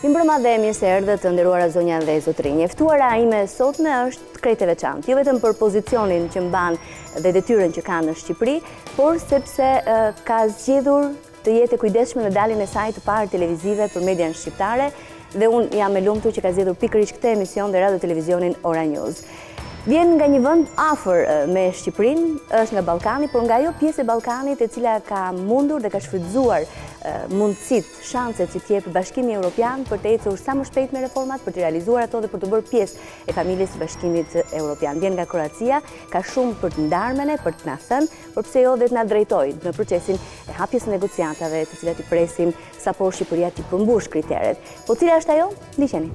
Mirëmbrëma dhe mirë se erdhët të nderuara zonja dhe zotrinj. E ftuara ime sotme është krejt e veçantë, jo vetëm për pozicionin që mban dhe detyrën që ka në Shqipëri, por sepse ka zgjedhur të jetë e kujdesshme në daljen e saj të parë televizive për median shqiptare dhe unë jam e lumtur që ka zgjedhur pikërisht këtë emision dhe radio televizionin Ora News. Vjen nga një vend afër me Shqipërinë, është nga Ballkani, por nga ajo pjesë e Ballkanit e cila ka mundur dhe ka shfrytzuar mundësitë, shanset që t'jep Bashkimi Evropian për të ecur sa më shpejt me reformat, për të realizuar ato dhe për të bërë pjesë e familjes së Bashkimit Evropian. Vjen nga Kroacia, ka shumë për të ndarë ne, për të na thënë, por pse jo dhe të na drejtojë në procesin e hapjes së negociatave, të cilat i presim sapo Shqipëria t'i përmbush kriteret. Po cila është ajo? Ndiqeni.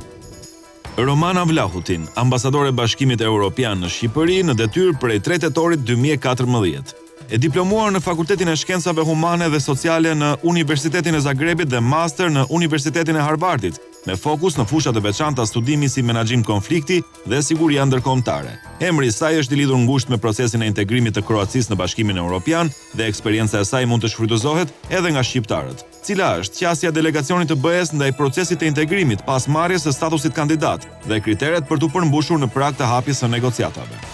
Romana Vlahutin, ambasadore Bashkimit Evropian në Shqipëri në detyrë prej 3 tetorit 2014. E diplomuar në Fakultetin e Shkencave Humane dhe Sociale në Universitetin e Zagrebit dhe master në Universitetin e Harvardit, me fokus në fushat e veçanta studimi si menaxhim konflikti dhe siguria ndërkombëtare. Emri i saj është i lidhur ngushtë me procesin e integrimit të Kroacisë në Bashkimin Evropian dhe eksperjenca e saj mund të shfrytëzohet edhe nga shqiptarët. Cila është qasja e delegacionit të BE-s ndaj procesit të integrimit pas marrjes së statusit kandidat dhe kriteret për të përmbushur në prag të hapjes së negociatave.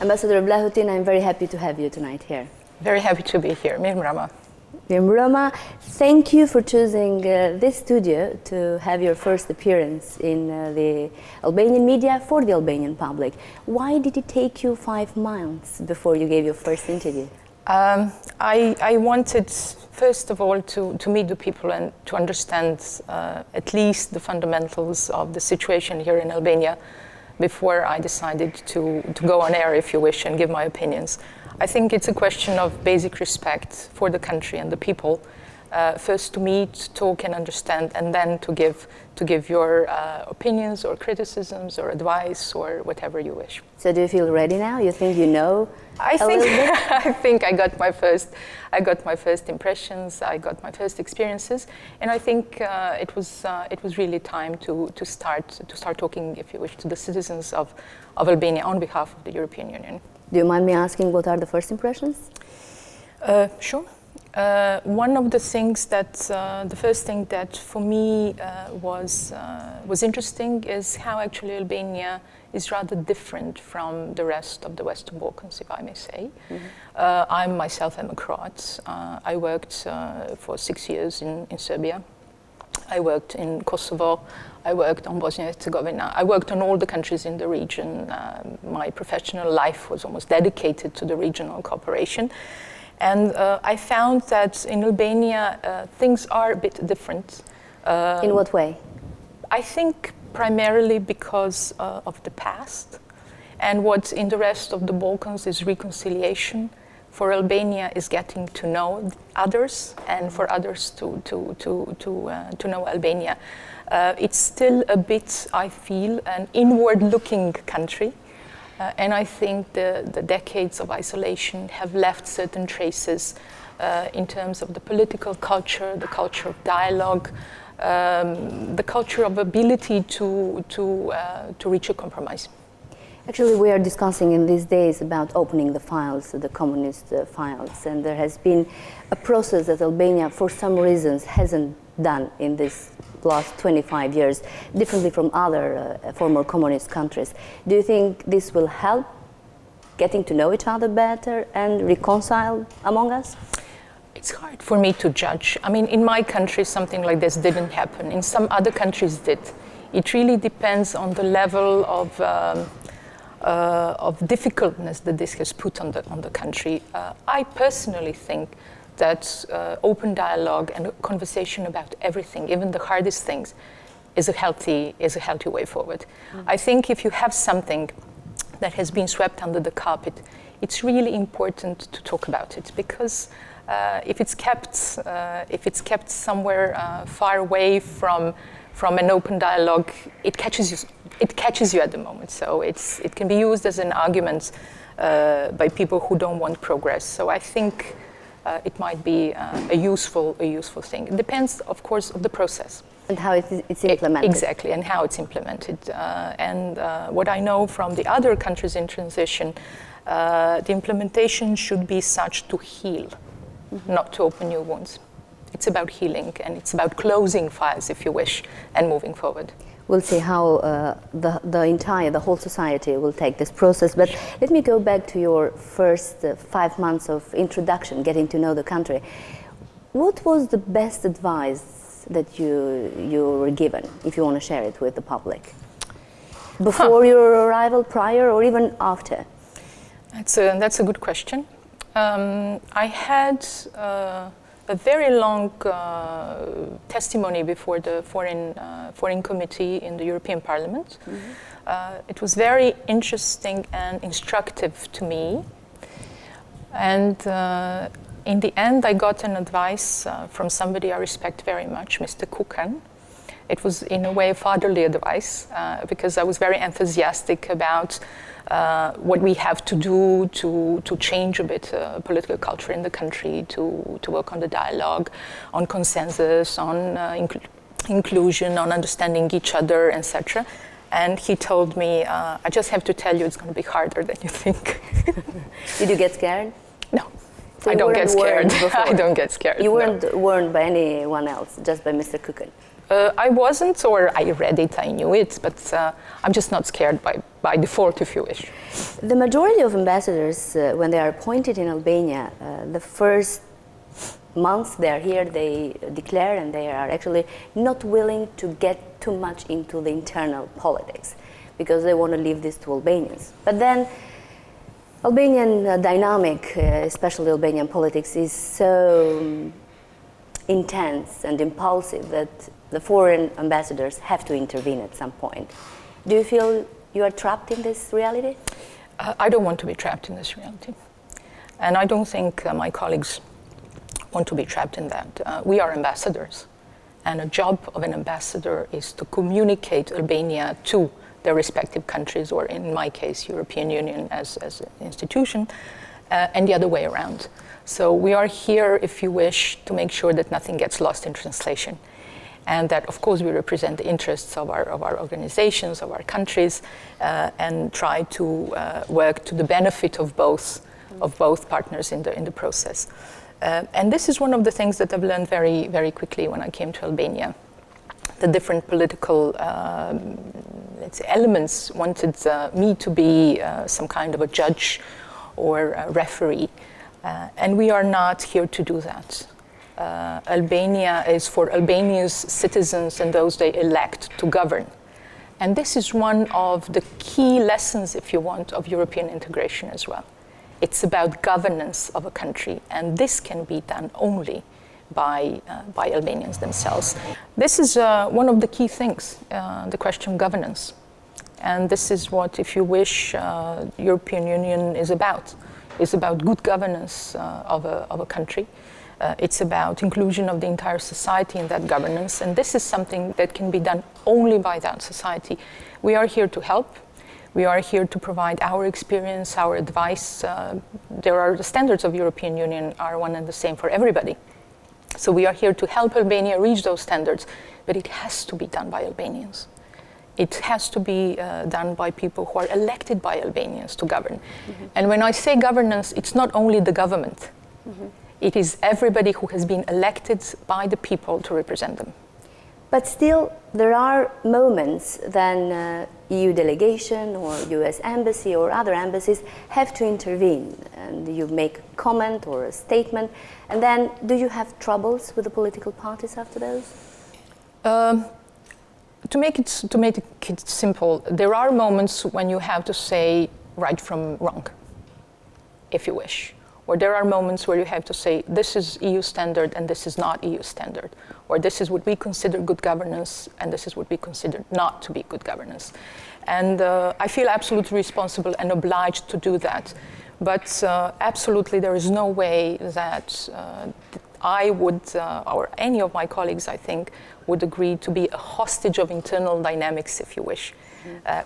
Ambassador Vlahutin, I'm very happy to have you tonight here. Very happy to be here. Mirëmbrëma. Mirëmbrëma, thank you for choosing this studio to have your first appearance in the Albanian media for the Albanian public. Why did it take you 5 months before you gave your first interview? I wanted, first of all, to meet the people and to understand at least the fundamentals of the situation here in Albania before I decided to go on air, if you wish, and give my opinions. I think it's a question of basic respect for the country and the people. First to meet, talk and understand, and then to give your opinions or criticisms or advice or whatever you wish. So do you feel ready now? You think you know I think I got my first impressions, I got my first experiences, and I think it was really time to start talking, if you wish, to the citizens of Albania on behalf of the European Union. Do you mind me asking what are the first impressions? Sure. One of the things that, the first thing that for me was interesting is how actually Albania is rather different from the rest of the Western Balkans, if I may say. Mm-hmm. I myself am a Croat. I worked for 6 years in Serbia. I worked in Kosovo. I worked on Bosnia and Herzegovina. I worked on all the countries in the region. My professional life was almost dedicated to the regional cooperation. And I found that in Albania, things are a bit different. In what way? I think primarily because of the past. And what in the rest of the Balkans is reconciliation. For Albania is getting to know others, and for others to know Albania. It's still a bit, I feel, an inward-looking country. And I think the decades of isolation have left certain traces in terms of the political culture, the culture of dialogue, the culture of ability to reach a compromise. Actually, we are discussing in these days about opening the files, the communist files, and there has been a process that Albania, for some reasons, hasn't done in this last 25 years, differently from other former communist countries. Do you think this will help getting to know each other better and reconcile among us? It's hard for me to judge. I mean, in my country, something like this didn't happen. In some other countries, did. It really depends on the level of difficultness that this has put on the country. I personally think that open dialogue and conversation about everything, even the hardest things, is a healthy way forward. Mm-hmm. I think if you have something that has been swept under the carpet, it's really important to talk about it, because if it's kept somewhere far away from an open dialogue, it catches you at the moment. So it can be used as an argument by people who don't want progress. So I think it might be a useful thing. It depends, of course, on the process. And how it's implemented. Exactly, and how it's implemented. And what I know from the other countries in transition, The implementation should be such to heal, not to open new wounds. It's about healing, and it's about closing files, if you wish, and moving forward. We'll see how the whole society will take this process. But let me go back to your first 5 months of introduction, getting to know the country. What was the best advice that you were given, if you want to share it with the public? Before your arrival, prior, or even after? That's a good question. I had a very long testimony before the Foreign Committee in the European Parliament. It was very interesting and instructive to me. And in the end, I got an advice from somebody I respect very much, Mr. Kukan. It was, in a way, fatherly advice because I was very enthusiastic about what we have to do to change a bit political culture in the country, to work on the dialogue, on consensus, on inclusion, on understanding each other, etc. And he told me, I just have to tell you, it's going to be harder than you think. Did you get scared? No. So I don't get scared. I don't get scared. You weren't warned by anyone else, just by Mr. Kukan? I wasn't, or I read it, I knew it, but I'm just not scared by default, if you wish. The majority of ambassadors, when they are appointed in Albania, the first months they're here, they declare and they are actually not willing to get too much into the internal politics because they want to leave this to Albanians. But then Albanian dynamic, especially Albanian politics, is so intense and impulsive that the foreign ambassadors have to intervene at some point. Do you feel you are trapped in this reality? I don't want to be trapped in this reality. And I don't think my colleagues want to be trapped in that. We are ambassadors. And a job of an ambassador is to communicate Albania to their respective countries, or in my case, European Union as an institution, and the other way around. So we are here, if you wish, to make sure that nothing gets lost in translation. And that, of course, we represent the interests of our organizations, of our countries, and try to work to the benefit of both partners in the process. And this is one of the things that I've learned very, very quickly when I came to Albania. The different political let's say elements wanted me to be some kind of a judge or a referee. And we are not here to do that. Albania is for Albania's citizens and those they elect to govern. And this is one of the key lessons, if you want, of European integration as well. It's about governance of a country, and this can be done only by Albanians themselves. This is one of the key things, the question of governance. And this is what, if you wish, European Union is about. It's about good governance of a country. It's about inclusion of the entire society in that governance. And this is something that can be done only by that society. We are here to help. We are here to provide our experience, our advice. The standards of European Union are one and the same for everybody. So we are here to help Albania reach those standards, but it has to be done by Albanians. It has to be done by people who are elected by Albanians to govern. Mm-hmm. And when I say governance, it's not only the government. Mm-hmm. It is everybody who has been elected by the people to represent them. But still, there are moments when EU delegation or US embassy or other embassies have to intervene, and you make a comment or a statement, and then do you have troubles with the political parties after those? To make it simple, there are moments when you have to say right from wrong, if you wish. Or there are moments where you have to say, this is EU standard and this is not EU standard. Or this is what we consider good governance and this is what we consider not to be good governance. And I feel absolutely responsible and obliged to do that. But absolutely there is no way that I would, or any of my colleagues, I think, would agree to be a hostage of internal dynamics, if you wish.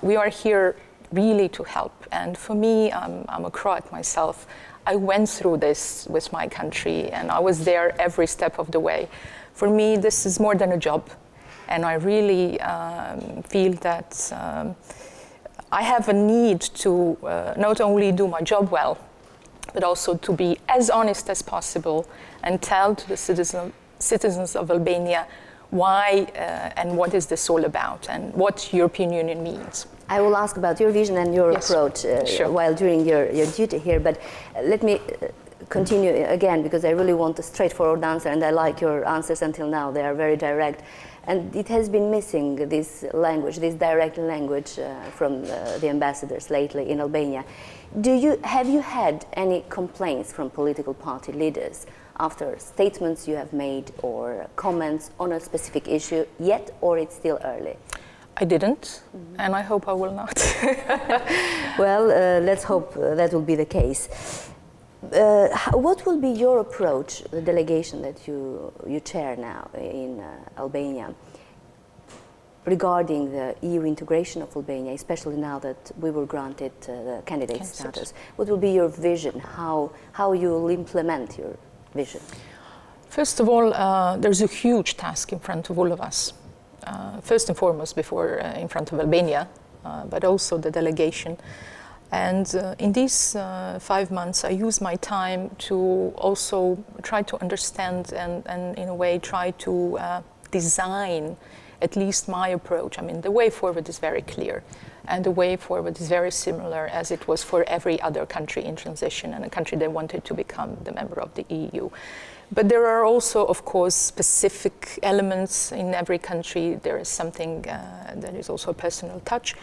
We are here really to help. And for me, I'm a Croat myself. I went through this with my country and I was there every step of the way. For me, this is more than a job. And I really feel that I have a need to not only do my job well, but also to be as honest as possible and tell to the citizens of Albania why and what is this all about and what European Union means. I will ask about your vision and your approach sure. while doing your duty here, but let me continue again, because I really want a straightforward answer, and I like your answers until now. They are very direct. And it has been missing this language, this direct language from the ambassadors lately in Albania. Have you had any complaints from political party leaders after statements you have made or comments on a specific issue yet, or it's still early? I didn't, and I hope I will not. Well, let's hope that will be the case. What will be your approach, the delegation that you chair now in Albania, regarding the EU integration of Albania, especially now that we were granted the candidate status? What will be your vision? How you will implement your vision? First of all, there's a huge task in front of all of us. First and foremost, in front of Albania, but also the delegation. And in these 5 months, I use my time to also try to understand and in a way try to design at least my approach. I mean, the way forward is very clear, and the way forward is very similar as it was for every other country in transition and a country that wanted to become the member of the EU. But there are also, of course, specific elements in every country. There is something that is also a personal touch.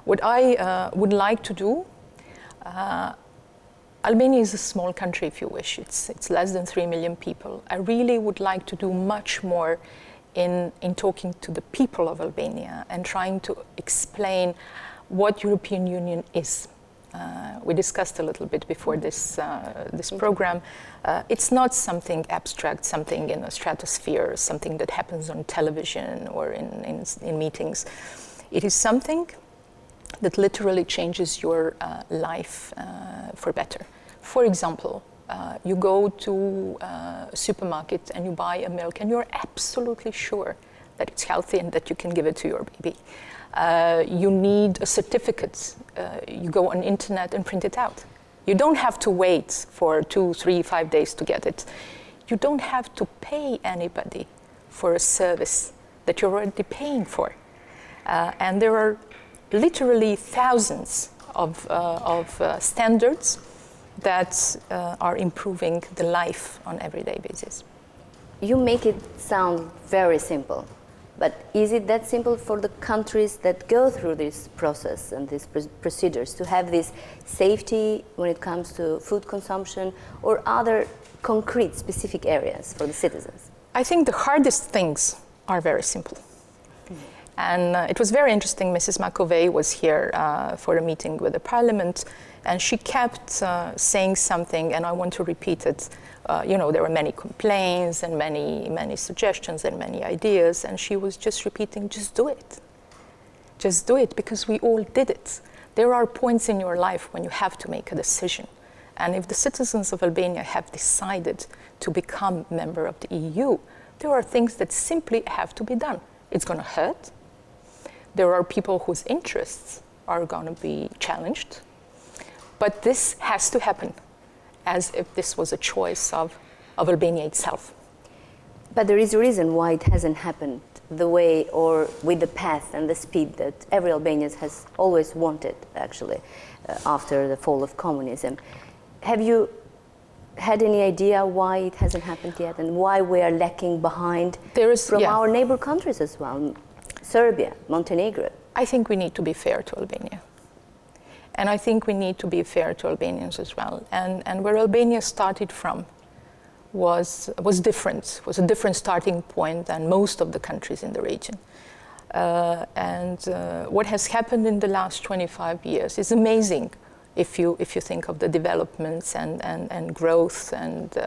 What I would like to do, Albania is a small country, if you wish. It's less than 3 million people. I really would like to do much more in talking to the people of Albania and trying to explain what European Union is. We discussed a little bit before this program. It's not something abstract, something in a stratosphere, something that happens on television or in meetings. It is something that literally changes your life for better. For example, you go to a supermarket and you buy a milk and you're absolutely sure that it's healthy and that you can give it to your baby. You need a certificate. You go on internet and print it out. You don't have to wait for 2, 3, 5 days to get it. You don't have to pay anybody for a service that you're already paying for. And there are literally thousands of standards that are improving the life on everyday basis. You make it sound very simple, but is it that simple for the countries that go through this process and these procedures to have this safety when it comes to food consumption or other concrete specific areas for the citizens? I think the hardest things are very simple. And it was very interesting. Mrs. McAvey was here for a meeting with the Parliament, and she kept saying something, and I want to repeat it. There were many complaints and many suggestions and many ideas, and she was just repeating, just do it. Just do it, because we all did it. There are points in your life when you have to make a decision. And if the citizens of Albania have decided to become member of the EU, there are things that simply have to be done. It's going to hurt. There are people whose interests are going to be challenged. But this has to happen, as if this was a choice of Albania itself. But there is a reason why it hasn't happened the way or with the path and the speed that every Albanian has always wanted, actually, after the fall of communism. Have you had any idea why it hasn't happened yet and why we are lacking behind from our neighbor countries as well? Serbia, Montenegro. I think we need to be fair to Albania. And I think we need to be fair to Albanians as well. And where Albania started from was different, was a different starting point than most of the countries in the region. What has happened in the last 25 years is amazing if you think of the developments and growth and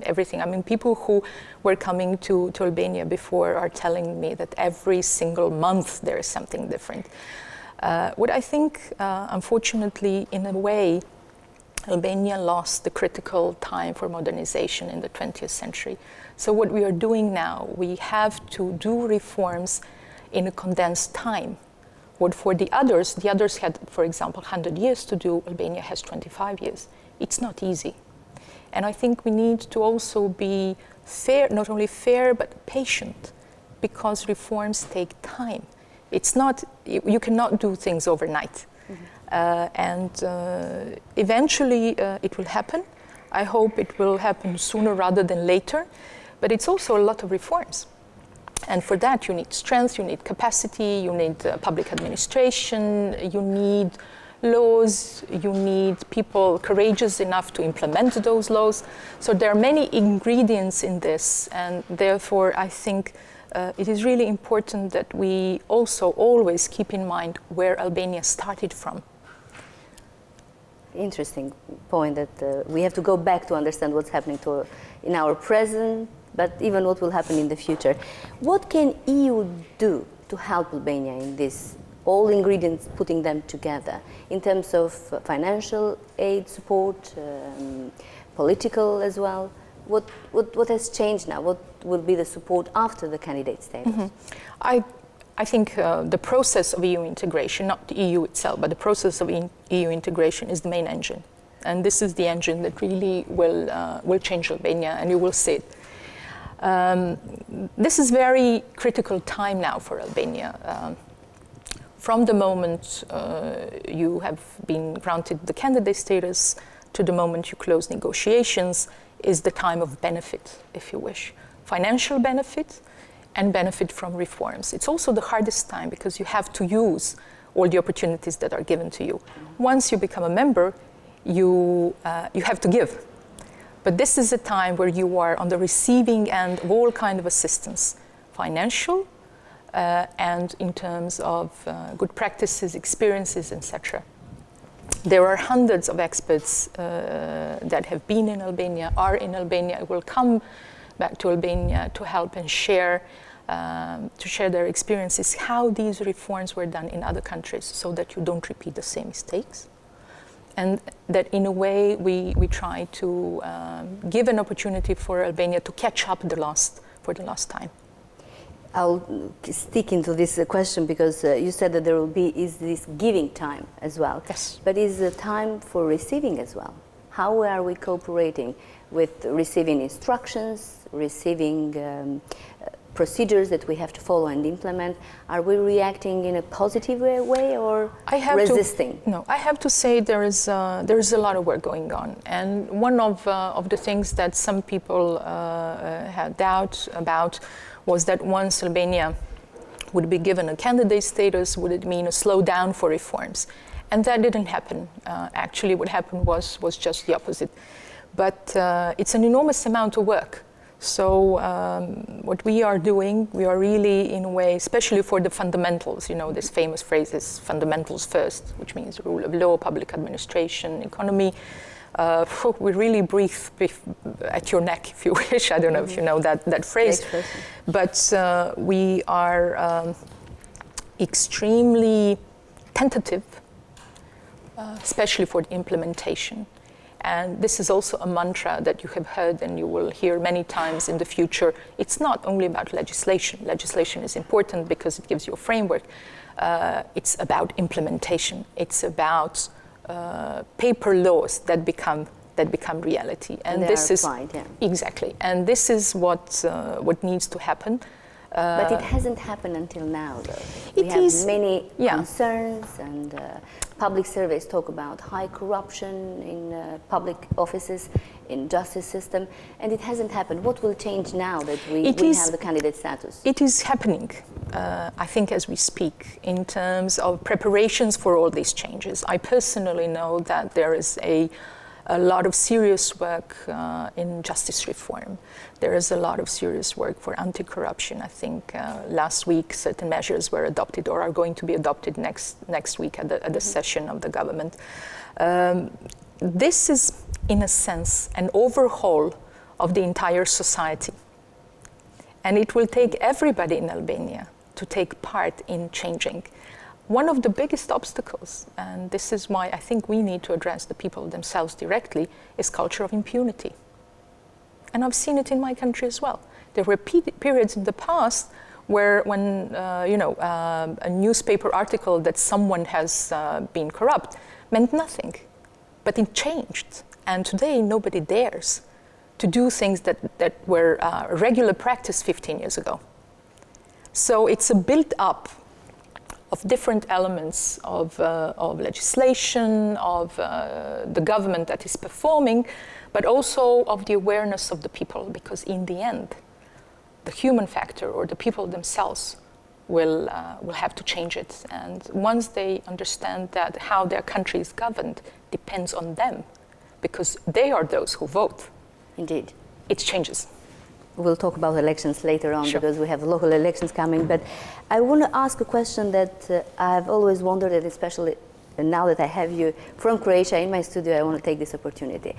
everything. I mean, people who were coming to Albania before are telling me that every single month there is something different. What I think, unfortunately, in a way, Albania lost the critical time for modernization in the 20th century. So what we are doing now, we have to do reforms in a condensed time What for the others had, for example, 100 years to do, Albania has 25 years. It's not easy. And I think we need to also be fair, not only fair, but patient, because reforms take time. It's not, you cannot do things overnight. Eventually it will happen. I hope it will happen sooner rather than later, but it's also a lot of reforms. And for that you need strength, you need capacity, you need public administration, you need laws, you need people courageous enough to implement those laws. So there are many ingredients in this, and therefore I think it is really important that we also always keep in mind where Albania started from. Interesting point that we have to go back to understand what's happening in our present, but even what will happen in the future. What can EU do to help Albania in this, all ingredients, putting them together, in terms of financial aid support, political as well? What has changed now? What will be the support after the candidate status? I think the process of EU integration, not the EU itself, but the process of EU integration is the main engine. And this is the engine that really will change Albania, and you will see it. This is very critical time now for Albania. From the moment you have been granted the candidate status to the moment you close negotiations is the time of benefit, if you wish. Financial benefit and benefit from reforms. It's also the hardest time because you have to use all the opportunities that are given to you. Once you become a member, you have to give. But this is a time where you are on the receiving end of all kind of assistance, financial and in terms of good practices, experiences, etc. There are hundreds of experts that have been in Albania, are in Albania, will come back to Albania to help and share their experiences, how these reforms were done in other countries, so that you don't repeat the same mistakes. And that in a way we try to give an opportunity for Albania to catch up for the last time. I'll stick into this question because you said that there will be this giving time as well. Yes. But is the time for receiving as well? How are we cooperating with receiving instructions, receiving procedures that we have to follow and implement? Are we reacting in a positive way or resisting? No, I have to say there is a lot of work going on, and one of the things that some people had doubt about was that once Albania would be given a candidate status, would it mean a slowdown for reforms? And that didn't happen. Actually, what happened was just the opposite. But it's an enormous amount of work. So what we are doing, we are really, in a way, especially for the fundamentals, you know, this famous phrase is fundamentals first, which means rule of law, public administration, economy. We really breathe at your neck, if you wish. I don't know if you know that phrase. But we are extremely tentative, especially for the implementation. And this is also a mantra that you have heard and you will hear many times in the future. It's not only about legislation. Legislation is important because it gives you a framework. It's about implementation. It's about paper laws that become reality. And this is applied, yeah. Exactly. And this is what needs to happen. But it hasn't happened until now, though. We have many concerns, and public surveys talk about high corruption in public offices, in justice system, and it hasn't happened. What will change now that we have the candidate status? It is happening, I think, as we speak, in terms of preparations for all these changes. I personally know that there is a lot of serious work in justice reform. There is a lot of serious work for anti-corruption. I think last week certain measures were adopted or are going to be adopted next week at the session of the government. This is, in a sense, an overhaul of the entire society. And it will take everybody in Albania to take part in changing. One of the biggest obstacles, and this is why I think we need to address the people themselves directly, is culture of impunity. And I've seen it in my country as well. There were periods in the past where when a newspaper article that someone has been corrupt meant nothing, but it changed. And today nobody dares to do things that were regular practice 15 years ago. So it's a build-up of different elements of legislation, of the government that is performing, but also of the awareness of the people, because in the end, the human factor or the people themselves will have to change it. And once they understand that how their country is governed depends on them, because they are those who vote. Indeed. It changes. We'll talk about elections later on, Sure. because we have local elections coming. But I want to ask a question that I've always wondered, and especially now that I have you from Croatia in my studio, I want to take this opportunity.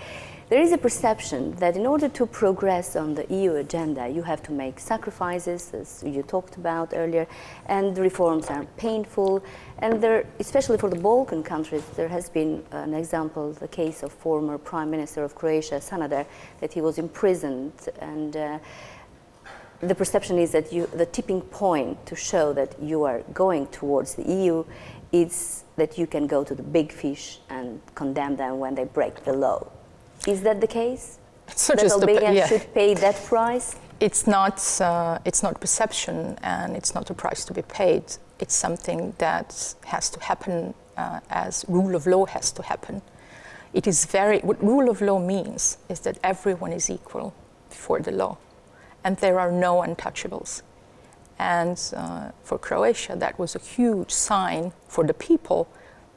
There is a perception that in order to progress on the EU agenda, you have to make sacrifices, as you talked about earlier, and the reforms are painful. And there, especially for the Balkan countries, there has been an example, the case of former Prime Minister of Croatia, Sanader, that he was imprisoned. And the perception is that the tipping point to show that you are going towards the EU is that you can go to the big fish and condemn them when they break the law. Is that the case? So that Albania should pay that price? It's not perception, and it's not a price to be paid. It's something that has to happen as rule of law has to happen. It is what rule of law means is that everyone is equal before the law, and there are no untouchables. And for Croatia, that was a huge sign for the people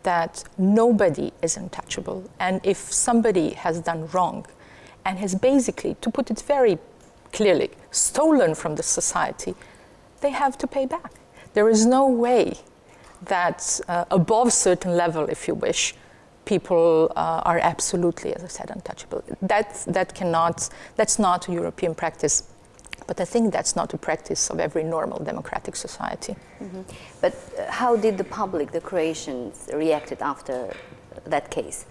that nobody is untouchable. And if somebody has done wrong and has basically, to put it very clearly, stolen from the society, they have to pay back. There is no way that above certain level, if you wish, people are absolutely, as I said, untouchable. That's not a European practice. But I think that's not a practice of every normal democratic society. Mm-hmm. But how did the public, the Croatians, reacted after that case?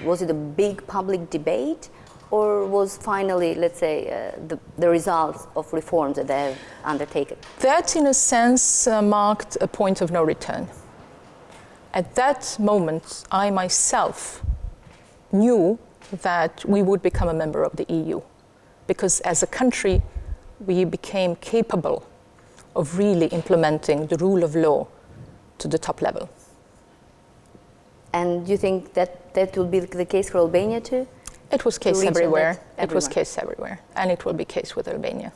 Was it a big public debate, or was finally, let's say, the results of reforms that they have undertaken? That, in a sense, marked a point of no return. At that moment, I myself knew that we would become a member of the EU, because as a country, we became capable of really implementing the rule of law to the top level. And you think that will be the case for Albania too? It was case everywhere. It was case everywhere, and it will be case with Albania.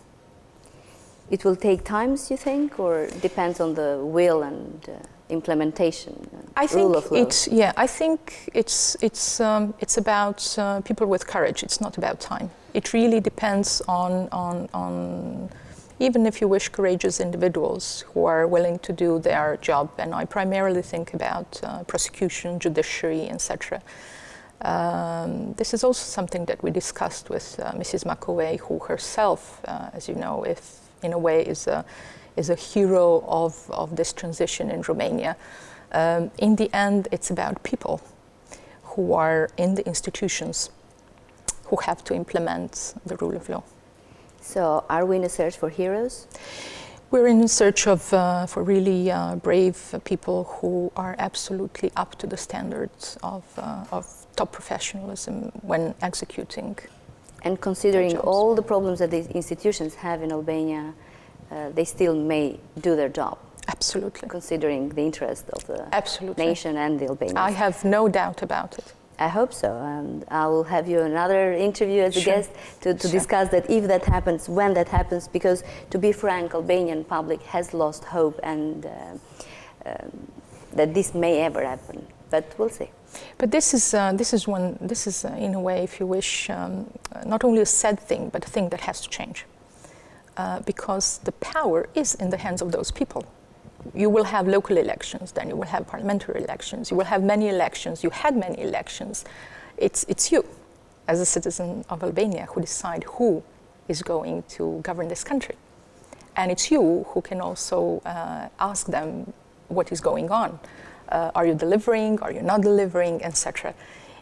It will take time, you think, or depends on the will and implementation? Rule of law? I think it's about people with courage. It's not about time. It really depends on even if you wish, courageous individuals who are willing to do their job. And I primarily think about prosecution, judiciary, etc. This is also something that we discussed with Mrs. McAway, who herself, as you know, in a way is a hero of this transition in Romania. In the end, it's about people who are in the institutions who have to implement the rule of law. So are we in a search for heroes? We're in search of for really brave people who are absolutely up to the standards of top professionalism when executing. And considering all the problems that these institutions have in Albania, they still may do their job. Absolutely. Considering the interest of the nation and the Albanians. I have no doubt about it. I hope so, and I will have you another interview as a guest to discuss that, if that happens, when that happens, because to be frank, Albanian public has lost hope and that this may ever happen, but we'll see. But this is in a way, if you wish, not only a sad thing, but a thing that has to change, because the power is in the hands of those people. You will have local elections, then you will have parliamentary elections, you will have many elections, you had many elections. It's you, as a citizen of Albania, who decide who is going to govern this country. And it's you who can also ask them what is going on. Are you delivering, are you not delivering, etc.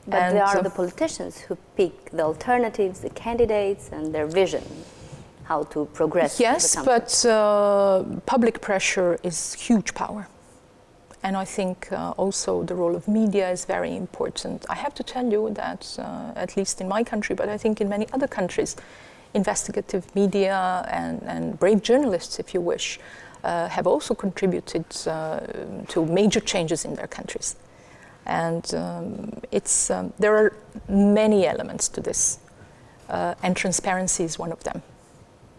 But there are the politicians who pick the alternatives, the candidates, and their vision. how to progress. Yes, the country. but public pressure is huge power. And I think also the role of media is very important. I have to tell you that, at least in my country, but I think in many other countries, investigative media and brave journalists, if you wish, have also contributed to major changes in their countries. And there are many elements to this, and transparency is one of them.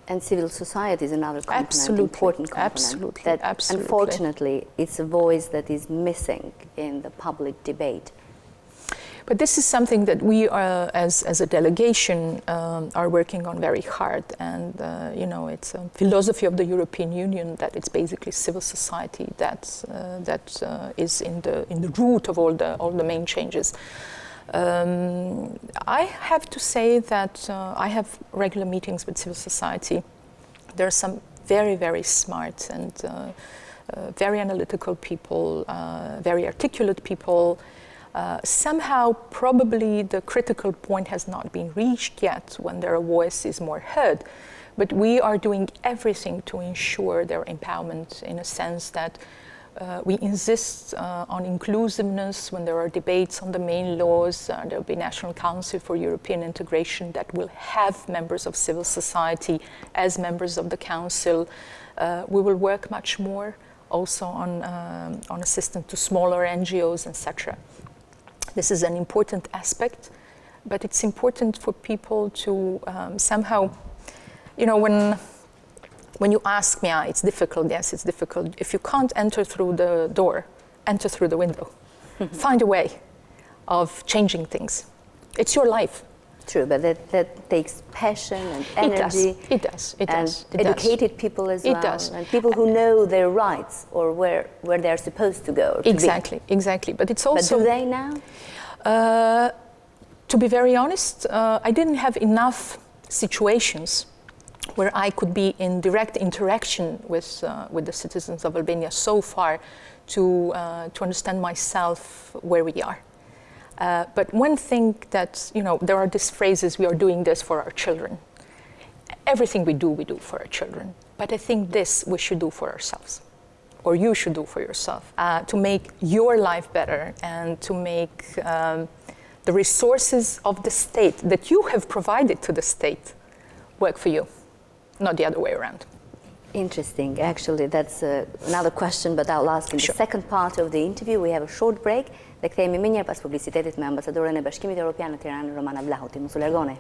And civil society is another component, Absolutely, important component. absolutely, that absolutely. Unfortunately, it's a voice that is missing in the public debate. But this is something that we, as a delegation, are working on very hard. And it's a philosophy of the European Union that it's basically civil society that is in the root of all the main changes. I have to say that I have regular meetings with civil society. There are some very, very smart and very analytical people, very articulate people. Somehow, probably the critical point has not been reached yet when their voice is more heard. But we are doing everything to ensure their empowerment in a sense that we insist on inclusiveness when there are debates on the main laws. There will be National Council for European Integration that will have members of civil society as members of the Council. We will work much more also on assistance to smaller NGOs, etc. This is an important aspect, but it's important for people to somehow, when you ask me, it's difficult, yes, it's difficult. If you can't enter through the door, enter through the window. Find a way of changing things. It's your life. True, but that takes passion and energy. It does. And educated people as well. It does. And people who know their rights or where they're supposed to go. Exactly. But it's also. But do they now? To be very honest, I didn't have enough situations where I could be in direct interaction with the citizens of Albania so far to understand myself where we are. But one thing that, there are these phrases, we are doing this for our children. Everything we do for our children. But I think this we should do for ourselves, or you should do for yourself, to make your life better and to make the resources of the state that you have provided to the state work for you, not the other way around. Interesting. Actually, that's another question, but I'll ask in the second part of the interview. We have a short break. Dhe kthehemi më njëherë pas publicitetit me ambasadoren e Bashkimit Evropian në Tiranë, Romana Vlahutin. Mos u largoni.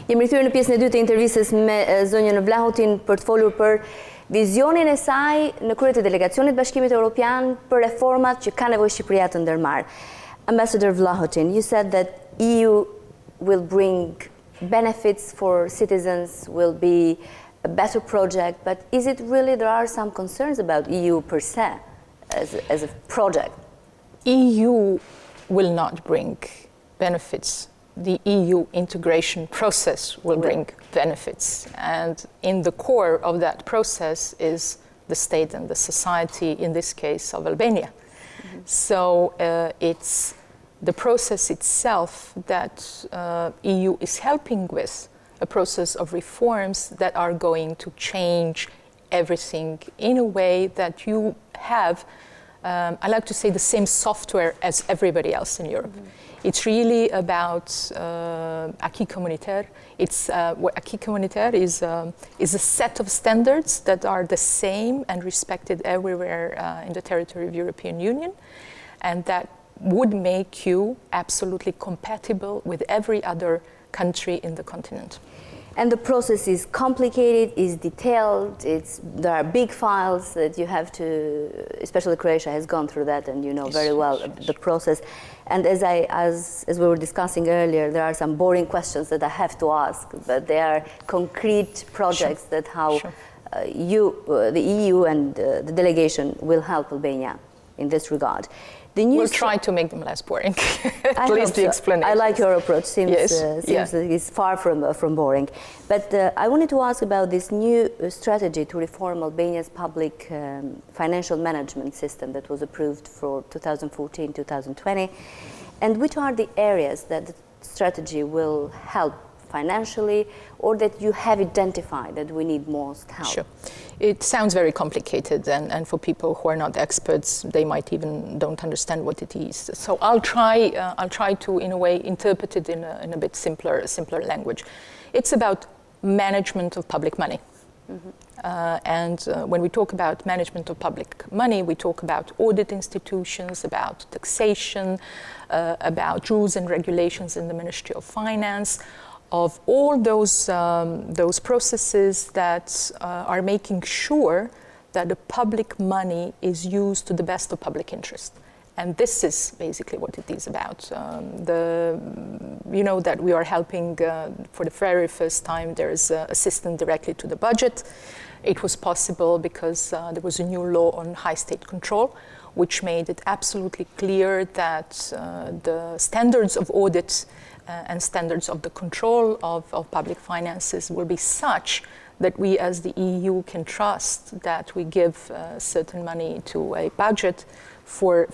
Jemi rikthyer në pjesën e dytë të intervistës me zonjën Vlahutin për të folur për vizionin e saj në krye të delegacionit Bashkimit Evropian për reformat që ka nevojë Shqipëria të ndërmarrë. Ambassador Vlahutin, you said that EU will bring benefits for citizens, will be a better project, but is it really, there are some concerns about EU per se as a project? EU will not bring benefits. The EU integration process will bring benefits. And in the core of that process is the state and the society, in this case of Albania. Mm-hmm. So it's the process itself that EU is helping with, a process of reforms that are going to change everything in a way that you have, I like to say, the same software as everybody else in Europe. Mm-hmm. It's really about acquis communautaire. Acquis communautaire is a set of standards that are the same and respected everywhere in the territory of the European Union, and that would make you absolutely compatible with every other country in the continent. And the process is complicated, is detailed, there are big files that you have to, especially Croatia has gone through that, and you know very well the process. And as we were discussing earlier, there are some boring questions that I have to ask, but they are concrete projects that how the EU and the delegation will help Albania in this regard. We'll try to make them less boring, at least the explanation. I like your approach. Seems Yes. it's far from boring. But I wanted to ask about this new strategy to reform Albania's public financial management system that was approved for 2014-2020. And which are the areas that the strategy will help financially, or that you have identified that we need most help? Sure. It sounds very complicated, and for people who are not experts, they might even don't understand what it is. So I'll try to, in a way, interpret it in a bit simpler language. It's about management of public money. When we talk about management of public money, we talk about audit institutions, about taxation, about rules and regulations in the Ministry of Finance, of all those processes that are making sure that the public money is used to the best of public interest. And this is basically what it is about. You know that we are helping, for the very first time, there is assistance directly to the budget. It was possible because there was a new law on high state control, which made it absolutely clear that the standards of audit and standards of the control of public finances will be such that we as the EU can trust that we give certain money to a budget for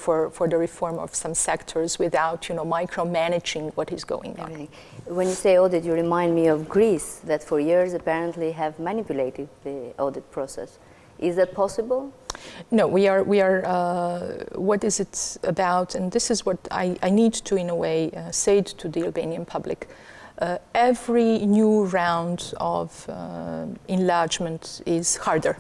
the reform of some sectors without, micromanaging what is going on. Really. When you say audit, you remind me of Greece, that for years apparently have manipulated the audit process. Is that possible? No, we are. What is it about? And this is what I need to, in a way, say to the Albanian public. Every new round of enlargement is harder.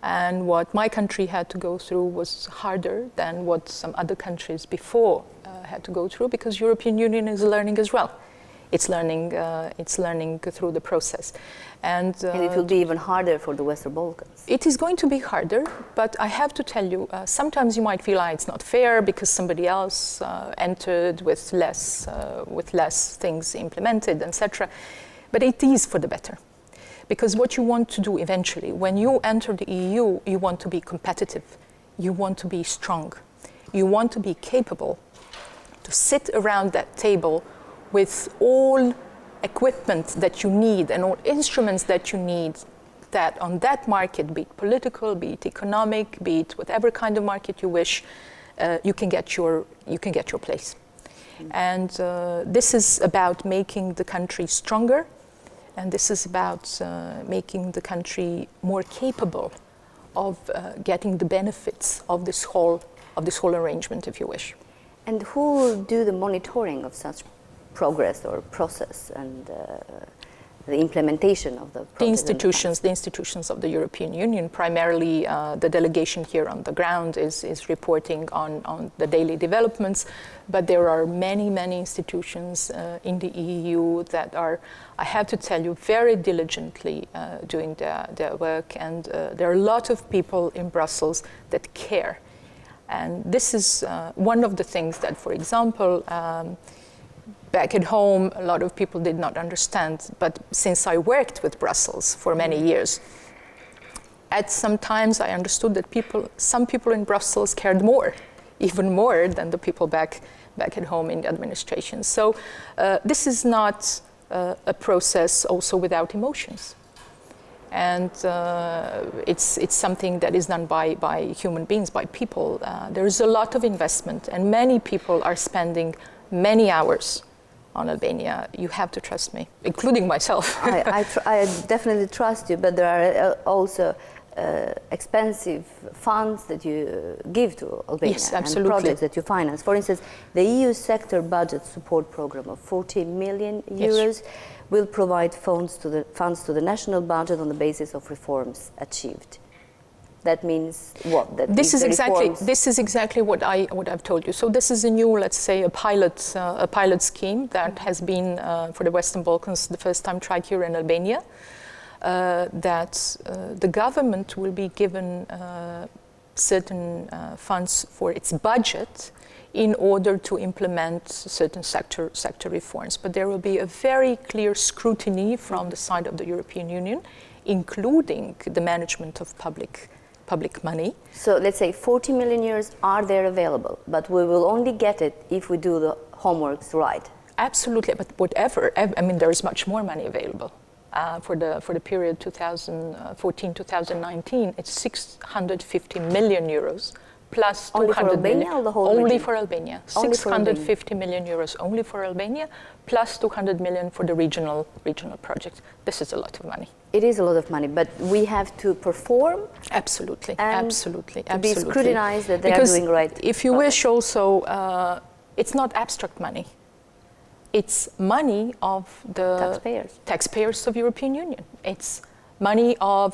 And what my country had to go through was harder than what some other countries before had to go through, because European Union is learning as well. It's learning through the process. And it will be even harder for the Western Balkans. It is going to be harder, but I have to tell you, sometimes you might feel it's not fair because somebody else entered with less things implemented, etc. But it is for the better. Because what you want to do eventually, when you enter the EU, you want to be competitive, you want to be strong, you want to be capable to sit around that table with all equipment that you need and all instruments that you need, that on that market, be it political, be it economic, be it whatever kind of market you wish, you can get your place. And this is about making the country stronger. And this is about making the country more capable of getting the benefits of this whole arrangement, if you wish. And who will do the monitoring of such progress or process and the implementation of the process? The institutions of the European Union, primarily the delegation here on the ground is reporting on the daily developments, but there are many institutions in the EU that are, I have to tell you, very diligently doing their work, and there are a lot of people in Brussels that care. And this is one of the things that, for example, back at home, a lot of people did not understand, but since I worked with Brussels for many years, at some times I understood that some people in Brussels cared more, even more than the people back at home in the administration. So this is not a process also without emotions. And it's something that is done by human beings, by people. There is a lot of investment, and many people are spending many hours on Albania. You have to trust me, including myself. I definitely trust you, but there are also expensive funds that you give to Albania. Yes, absolutely. And projects that you finance. For instance, the EU sector budget support program of 40 million euros yes. will provide funds to the national budget on the basis of reforms achieved. That means what? That this is exactly what I've told you. So this is a new, let's say, a pilot scheme that has been for the Western Balkans the first time tried here in Albania. That the government will be given certain funds for its budget in order to implement certain sector reforms. But there will be a very clear scrutiny from the side of the European Union, including the management of public public money. So let's say 40 million euros are there available, but we will only get it if we do the homeworks right. Absolutely, but whatever, I mean, there is much more money available. For the period 2014-2019, it's 650 million euros plus only 200 for Albania million. Or the whole only region? for Albania. Only for 650 million euros only for Albania, plus 200 million for the regional projects. This is a lot of money. It is a lot of money, but we have to perform. Absolutely, and absolutely, to absolutely. be scrutinized that they because are doing right. If you wish, also, it's not abstract money. It's money of the taxpayers of European Union. It's money of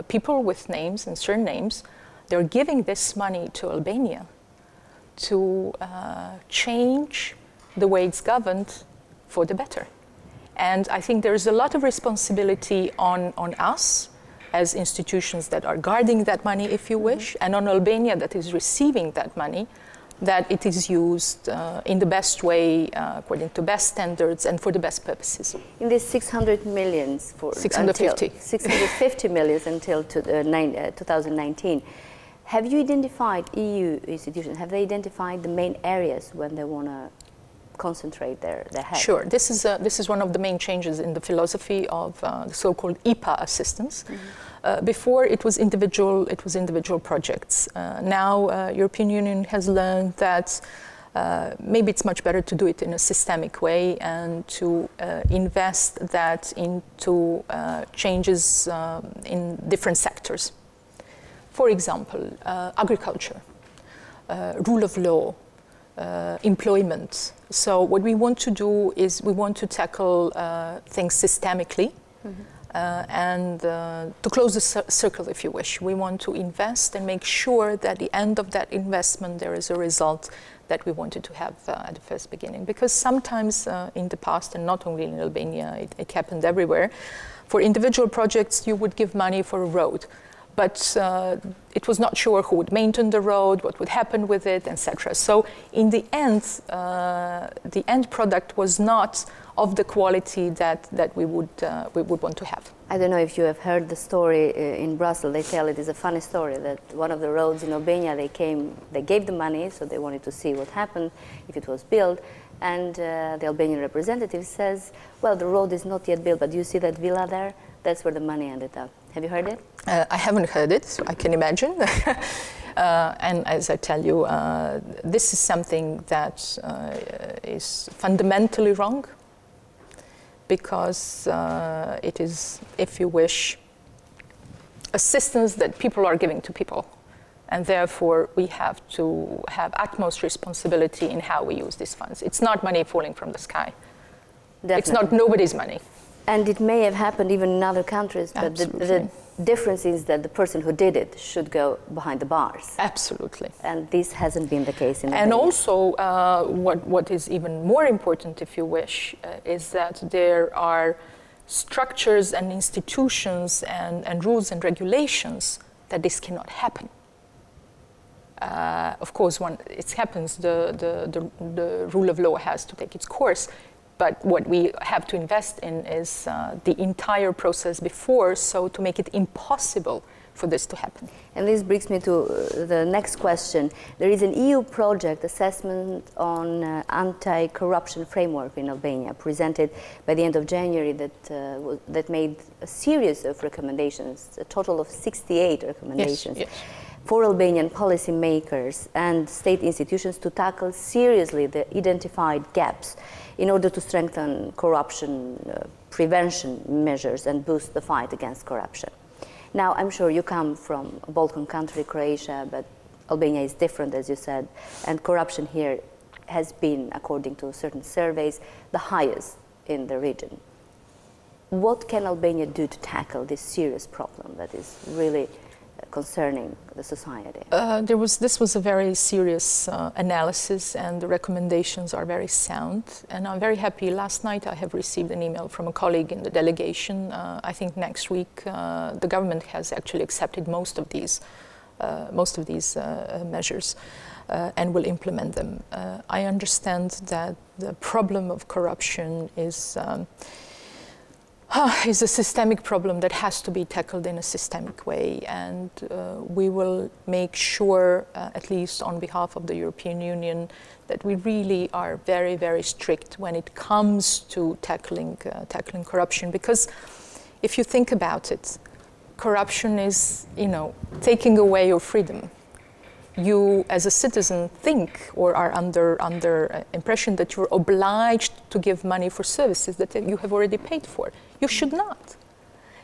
people with names and surnames. They're giving this money to Albania to change the way it's governed for the better. And I think there is a lot of responsibility on us as institutions that are guarding that money, if you wish, and on Albania that is receiving that money, that it is used in the best way, according to best standards and for the best purposes. In this 600 millions for 650. 650 millions until 2019, have you identified EU institutions? Have they identified the main areas when they want to concentrate their help? Sure. This is one of the main changes in the philosophy of the so-called IPA assistance. Before it was individual projects. Now European Union has learned that maybe it's much better to do it in a systemic way and to invest that into changes in different sectors. For example, agriculture, rule of law, employment. So what we want to do is we want to tackle things systemically. And to close the circle, if you wish, we want to invest and make sure that at the end of that investment there is a result that we wanted to have at the first beginning. Because sometimes in the past, and not only in Albania, it happened everywhere, for individual projects you would give money for a road, but it was not sure who would maintain the road, what would happen with it, etc. So in the end product was not of the quality that we would want to have. I don't know if you have heard the story in Brussels. They tell it is a funny story that one of the roads in Albania, they gave the money, so they wanted to see what happened if it was built. And the Albanian representative says, well, the road is not yet built, but do you see that villa there? That's where the money ended up. Have you heard it? I haven't heard it, so I can imagine. And as I tell you, this is something that is fundamentally wrong, because it is, if you wish, assistance that people are giving to people. And therefore, we have to have utmost responsibility in how we use these funds. It's not money falling from the sky. Definitely. It's not nobody's money. And it may have happened even in other countries, but the difference is that the person who did it should go behind the bars. Absolutely. And this hasn't been the case in Albania. And also, what is even more important, if you wish, is that there are structures and institutions and rules and regulations that this cannot happen. Of course, when it happens, the rule of law has to take its course. But what we have to invest in is the entire process before, so to make it impossible for this to happen. And this brings me to the next question. There is an EU project assessment on anti-corruption framework in Albania, presented by the end of January, that made a series of recommendations, a total of 68 recommendations. Yes. For Albanian policymakers and state institutions to tackle seriously the identified gaps in order to strengthen corruption prevention measures and boost the fight against corruption. Now, I'm sure you come from a Balkan country, Croatia, but Albania is different, as you said, and corruption here has been, according to certain surveys, the highest in the region. What can Albania do to tackle this serious problem that is really concerning the society? This was a very serious analysis, and the recommendations are very sound. And I'm very happy. Last night I have received an email from a colleague in the delegation. I think next week the government has actually accepted most of these measures and will implement them. I understand that the problem of corruption is is a systemic problem that has to be tackled in a systemic way, and we will make sure, at least on behalf of the European Union, that we really are very, very strict when it comes to tackling corruption. Because if you think about it, corruption is, taking away your freedom. You, as a citizen, think or are under impression that you're obliged to give money for services that you have already paid for. You should not.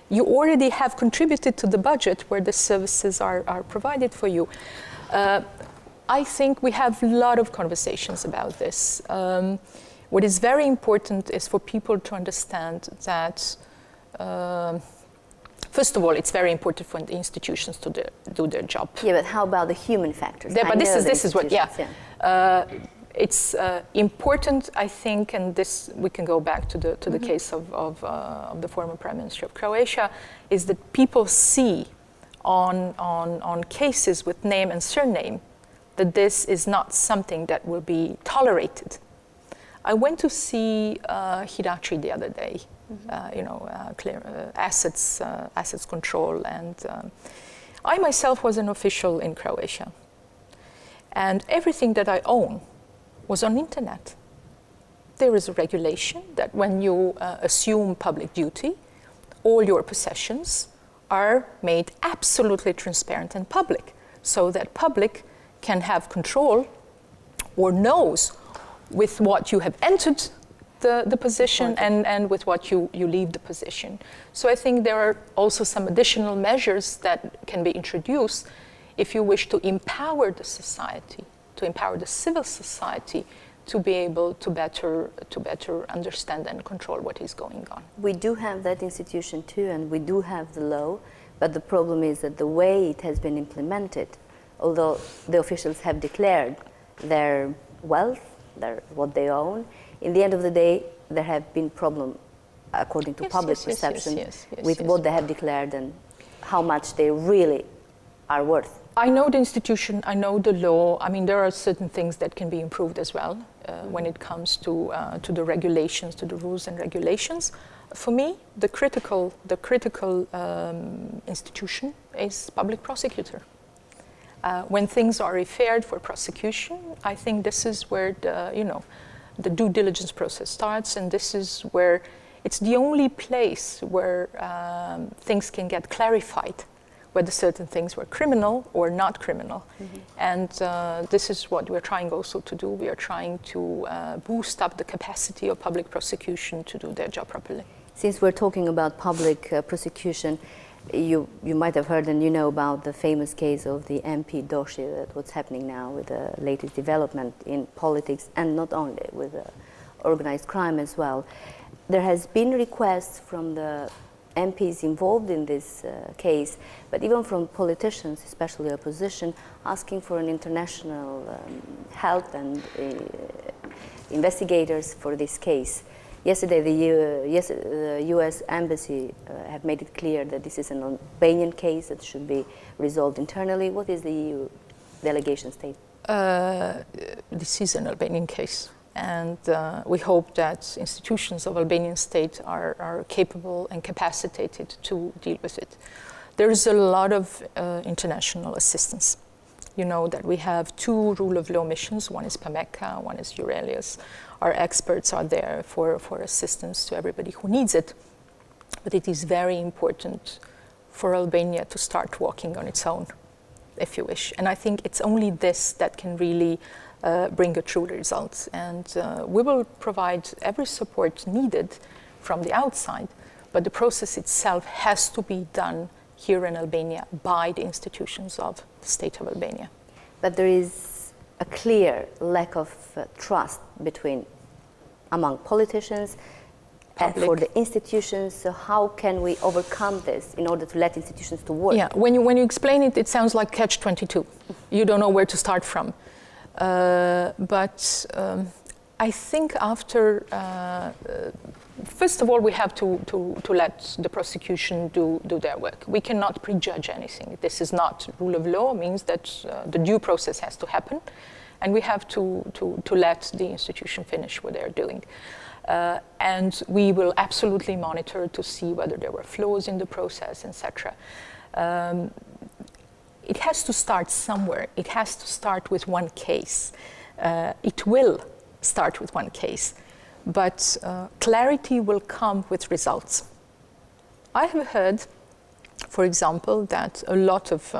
You already have contributed to the budget where the services are provided for you. I think we have a lot of conversations about this. What is very important is for people to understand that first of all, it's very important for the institutions to do their job. Yeah, but how about the human factors? Yeah, but this is what, it's important, I think, and this we can go back to the case of the former Prime Minister of Croatia, is that people see on cases with name and surname that this is not something that will be tolerated. I went to see Hirachi the other day. Clear assets control, and I myself was an official in Croatia, and everything that I own was on internet. There is a regulation that when you assume public duty, all your possessions are made absolutely transparent and public, so that public can have control or knows with what you have entered the position and with what you leave the position. So I think there are also some additional measures that can be introduced if you wish to empower the society, to empower the civil society to be able to better understand and control what is going on. We do have that institution too, and we do have the law, but the problem is that the way it has been implemented, although the officials have declared their wealth, what they own, in the end of the day, there have been problems, according to public perception, with what they have declared and how much they really are worth. I know the institution, I know the law. I mean, there are certain things that can be improved as well when it comes to the regulations, to the rules and regulations. For me, the critical institution is public prosecutor. When things are referred for prosecution, I think this is where the due diligence process starts, and this is where it's the only place where things can get clarified, whether certain things were criminal or not criminal. And this is what we're trying also to do. We are trying to boost up the capacity of public prosecution to do their job properly. Since we're talking about public prosecution, you might have heard and you know about the famous case of the MP Doshi, what's happening now with the latest development in politics, and not only with organized crime as well. There has been requests from the MPs involved in this case, but even from politicians, especially opposition, asking for an international help and investigators for this case. Yesterday, the U.S. Embassy have made it clear that this is an Albanian case that should be resolved internally. What is the EU delegation state? This is an Albanian case, and we hope that institutions of Albanian state are capable and capacitated to deal with it. There is a lot of international assistance. You know that we have 2 rule of law missions. One is PAMECA, one is Eurelius. Our experts are there for assistance to everybody who needs it. But it is very important for Albania to start walking on its own, if you wish. And I think it's only this that can really bring a true result. And we will provide every support needed from the outside, but the process itself has to be done here in Albania by the institutions of the state of Albania. But there is a clear lack of trust among politicians and for the institutions. So how can we overcome this in order to let institutions to work? Yeah, when you explain it, it sounds like catch-22. You don't know where to start from. But I think after, first of all, we have to let the prosecution do their work. We cannot prejudge anything. This is not rule of law. It means that the due process has to happen, and we have to let the institution finish what they're doing. And we will absolutely monitor to see whether there were flaws in the process, etc. It has to start somewhere. It has to start with one case. It will start with one case, but clarity will come with results. I have heard, for example, that a lot of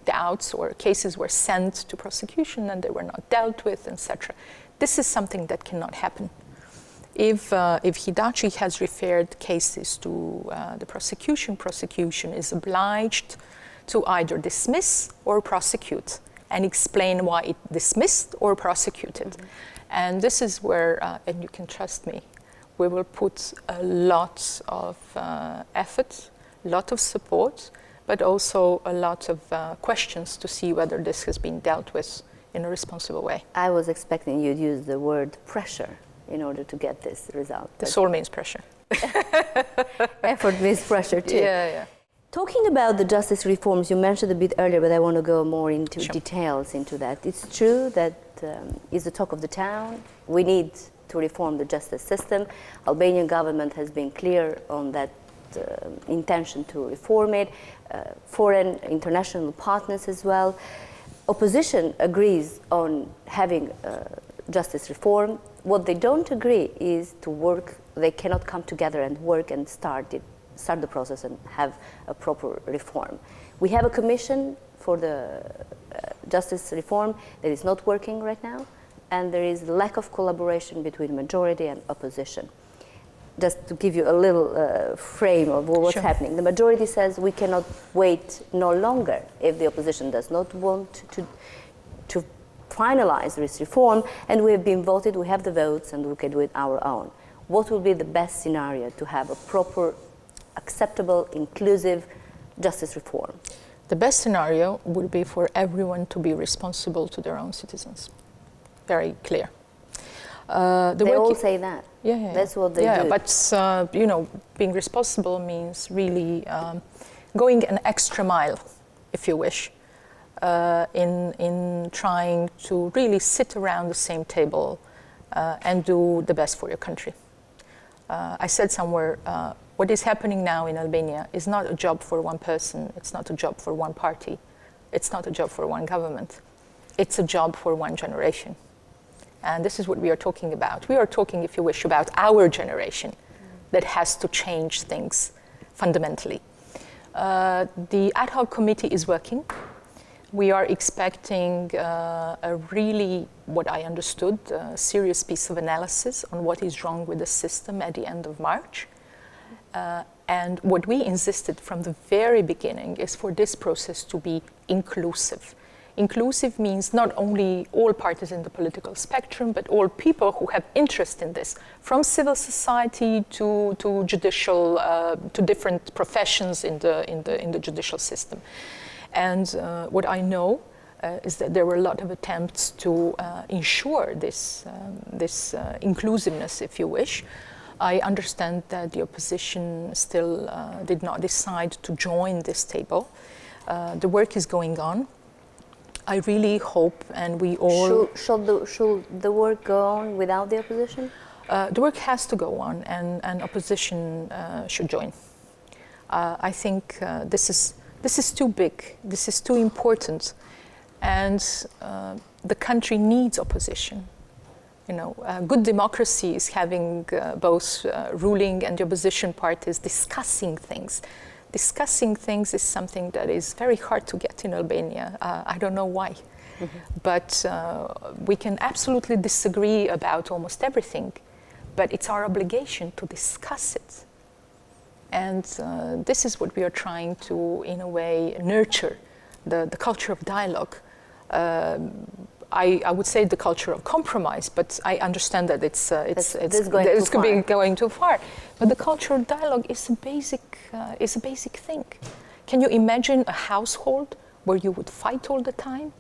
doubts or cases were sent to prosecution and they were not dealt with, etc. This is something that cannot happen. If Hitachi has referred cases to the prosecution is obliged to either dismiss or prosecute and explain why it dismissed or prosecuted. Mm-hmm. And this is where, and you can trust me, we will put a lot of effort, a lot of support, but also a lot of questions to see whether this has been dealt with in a responsible way. I was expecting you'd use the word pressure in order to get this result. This all means pressure. Effort means pressure too. Yeah. Talking about the justice reforms, you mentioned a bit earlier, but I want to go more into details into that. It's true that it's the talk of the town. We need to reform the justice system. Albanian government has been clear on that intention to reform it. Foreign international partners as well. Opposition agrees on having justice reform. What they don't agree is to work. They cannot come together and work and start the process and have a proper reform. We have a commission for the justice reform that is not working right now, and there is lack of collaboration between majority and opposition. Just to give you a little frame of what's happening. The majority says we cannot wait no longer if the opposition does not want to finalize this reform, and we have been voted, we have the votes, and we can do it our own. What will be the best scenario to have a proper, acceptable, inclusive justice reform? The best scenario would be for everyone to be responsible to their own citizens. Very clear. They all say that. Yeah. That's what they do. Yeah, but being responsible means really going an extra mile, if you wish, in trying to really sit around the same table and do the best for your country. I said somewhere, what is happening now in Albania is not a job for one person, it's not a job for one party, it's not a job for one government, it's a job for one generation. And this is what we are talking about. We are talking, if you wish, about our generation that has to change things fundamentally. The ad hoc committee is working. We are expecting a really, what I understood, a serious piece of analysis on what is wrong with the system at the end of March. And what we insisted from the very beginning is for this process to be inclusive. Inclusive means not only all parties in the political spectrum, but all people who have interest in this, from civil society to judicial, to different professions in the judicial system. And what I know is that there were a lot of attempts to ensure this inclusiveness, if you wish. I understand that the opposition still did not decide to join this table. The work is going on. I really hope, and we all... Should the work go on without the opposition? The work has to go on, and opposition should join. I think this is too big, this is too important, and the country needs opposition. Good democracy is having both ruling and the opposition parties discussing things. Discussing things is something that is very hard to get in Albania. I don't know why. Mm-hmm. But we can absolutely disagree about almost everything, but it's our obligation to discuss it. And this is what we are trying to, in a way, nurture, the culture of dialogue. I would say the culture of compromise, but I understand that it's going too far. But the culture of dialogue is a basic thing. Can you imagine a household where you would fight all the time?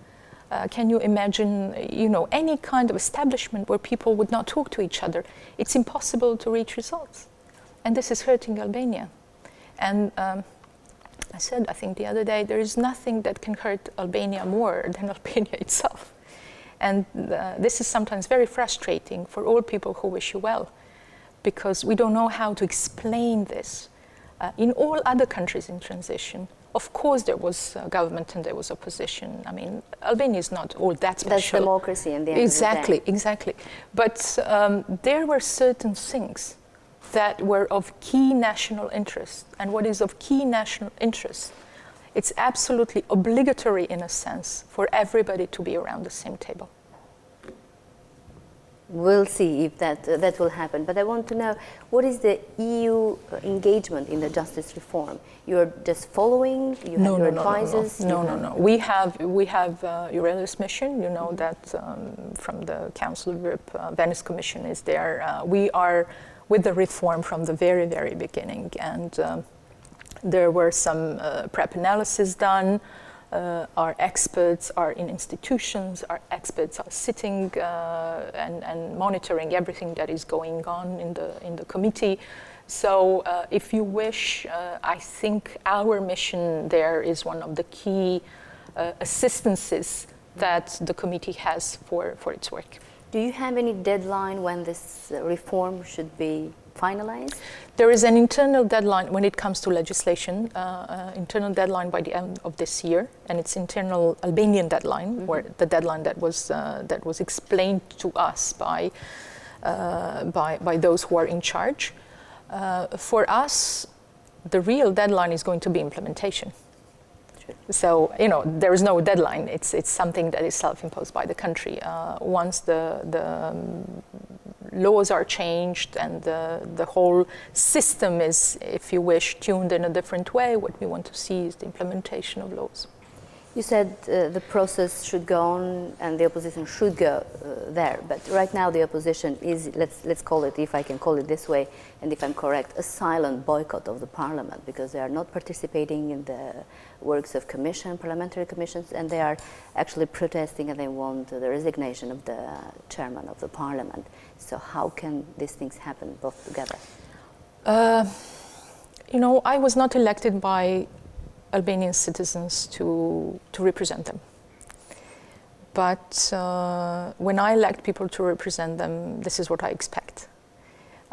Can you imagine, any kind of establishment where people would not talk to each other? It's impossible to reach results, and this is hurting Albania. And I said, I think the other day, there is nothing that can hurt Albania more than Albania itself. And this is sometimes very frustrating for all people who wish you well, because we don't know how to explain this. In all other countries in transition, of course there was government and there was opposition. I mean, Albania is not all that special. That's democracy in the end Exactly, of the day. exactly. But there were certain things that were of key national interest. And what is of key national interest, it's absolutely obligatory in a sense for everybody to be around the same table. We'll see if that will happen. But I want to know, what is the EU engagement in the justice reform? You're just following? You have your advisors? No. We have Eurelius mission. You know that from the Council of Europe, Venice Commission is there. We are with the reform from the very, very beginning. And there were some prep analysis done. Our experts are in institutions, our experts are sitting and monitoring everything that is going on in the committee. So if you wish, I think our mission there is one of the key assistances that the committee has for its work. Do you have any deadline when this reform should be finalized? There is an internal deadline when it comes to legislation, internal deadline by the end of this year, and it's internal Albanian deadline, or the deadline that was explained to us by those who are in charge. For us, the real deadline is going to be implementation. So, you know, there is no deadline. It's something that is self-imposed by the country. Once the laws are changed and the whole system is, if you wish, tuned in a different way, what we want to see is the implementation of laws. You said the process should go on and the opposition should go there, but right now the opposition is, let's call it, if I can call it this way, and if I'm correct, a silent boycott of the parliament, because they are not participating in the works of parliamentary commissions, and they are actually protesting and they want the resignation of the chairman of the parliament. So how can these things happen both together? You know, I was not elected by Albanian citizens to represent them. But when I elect people to represent them, this is what I expect.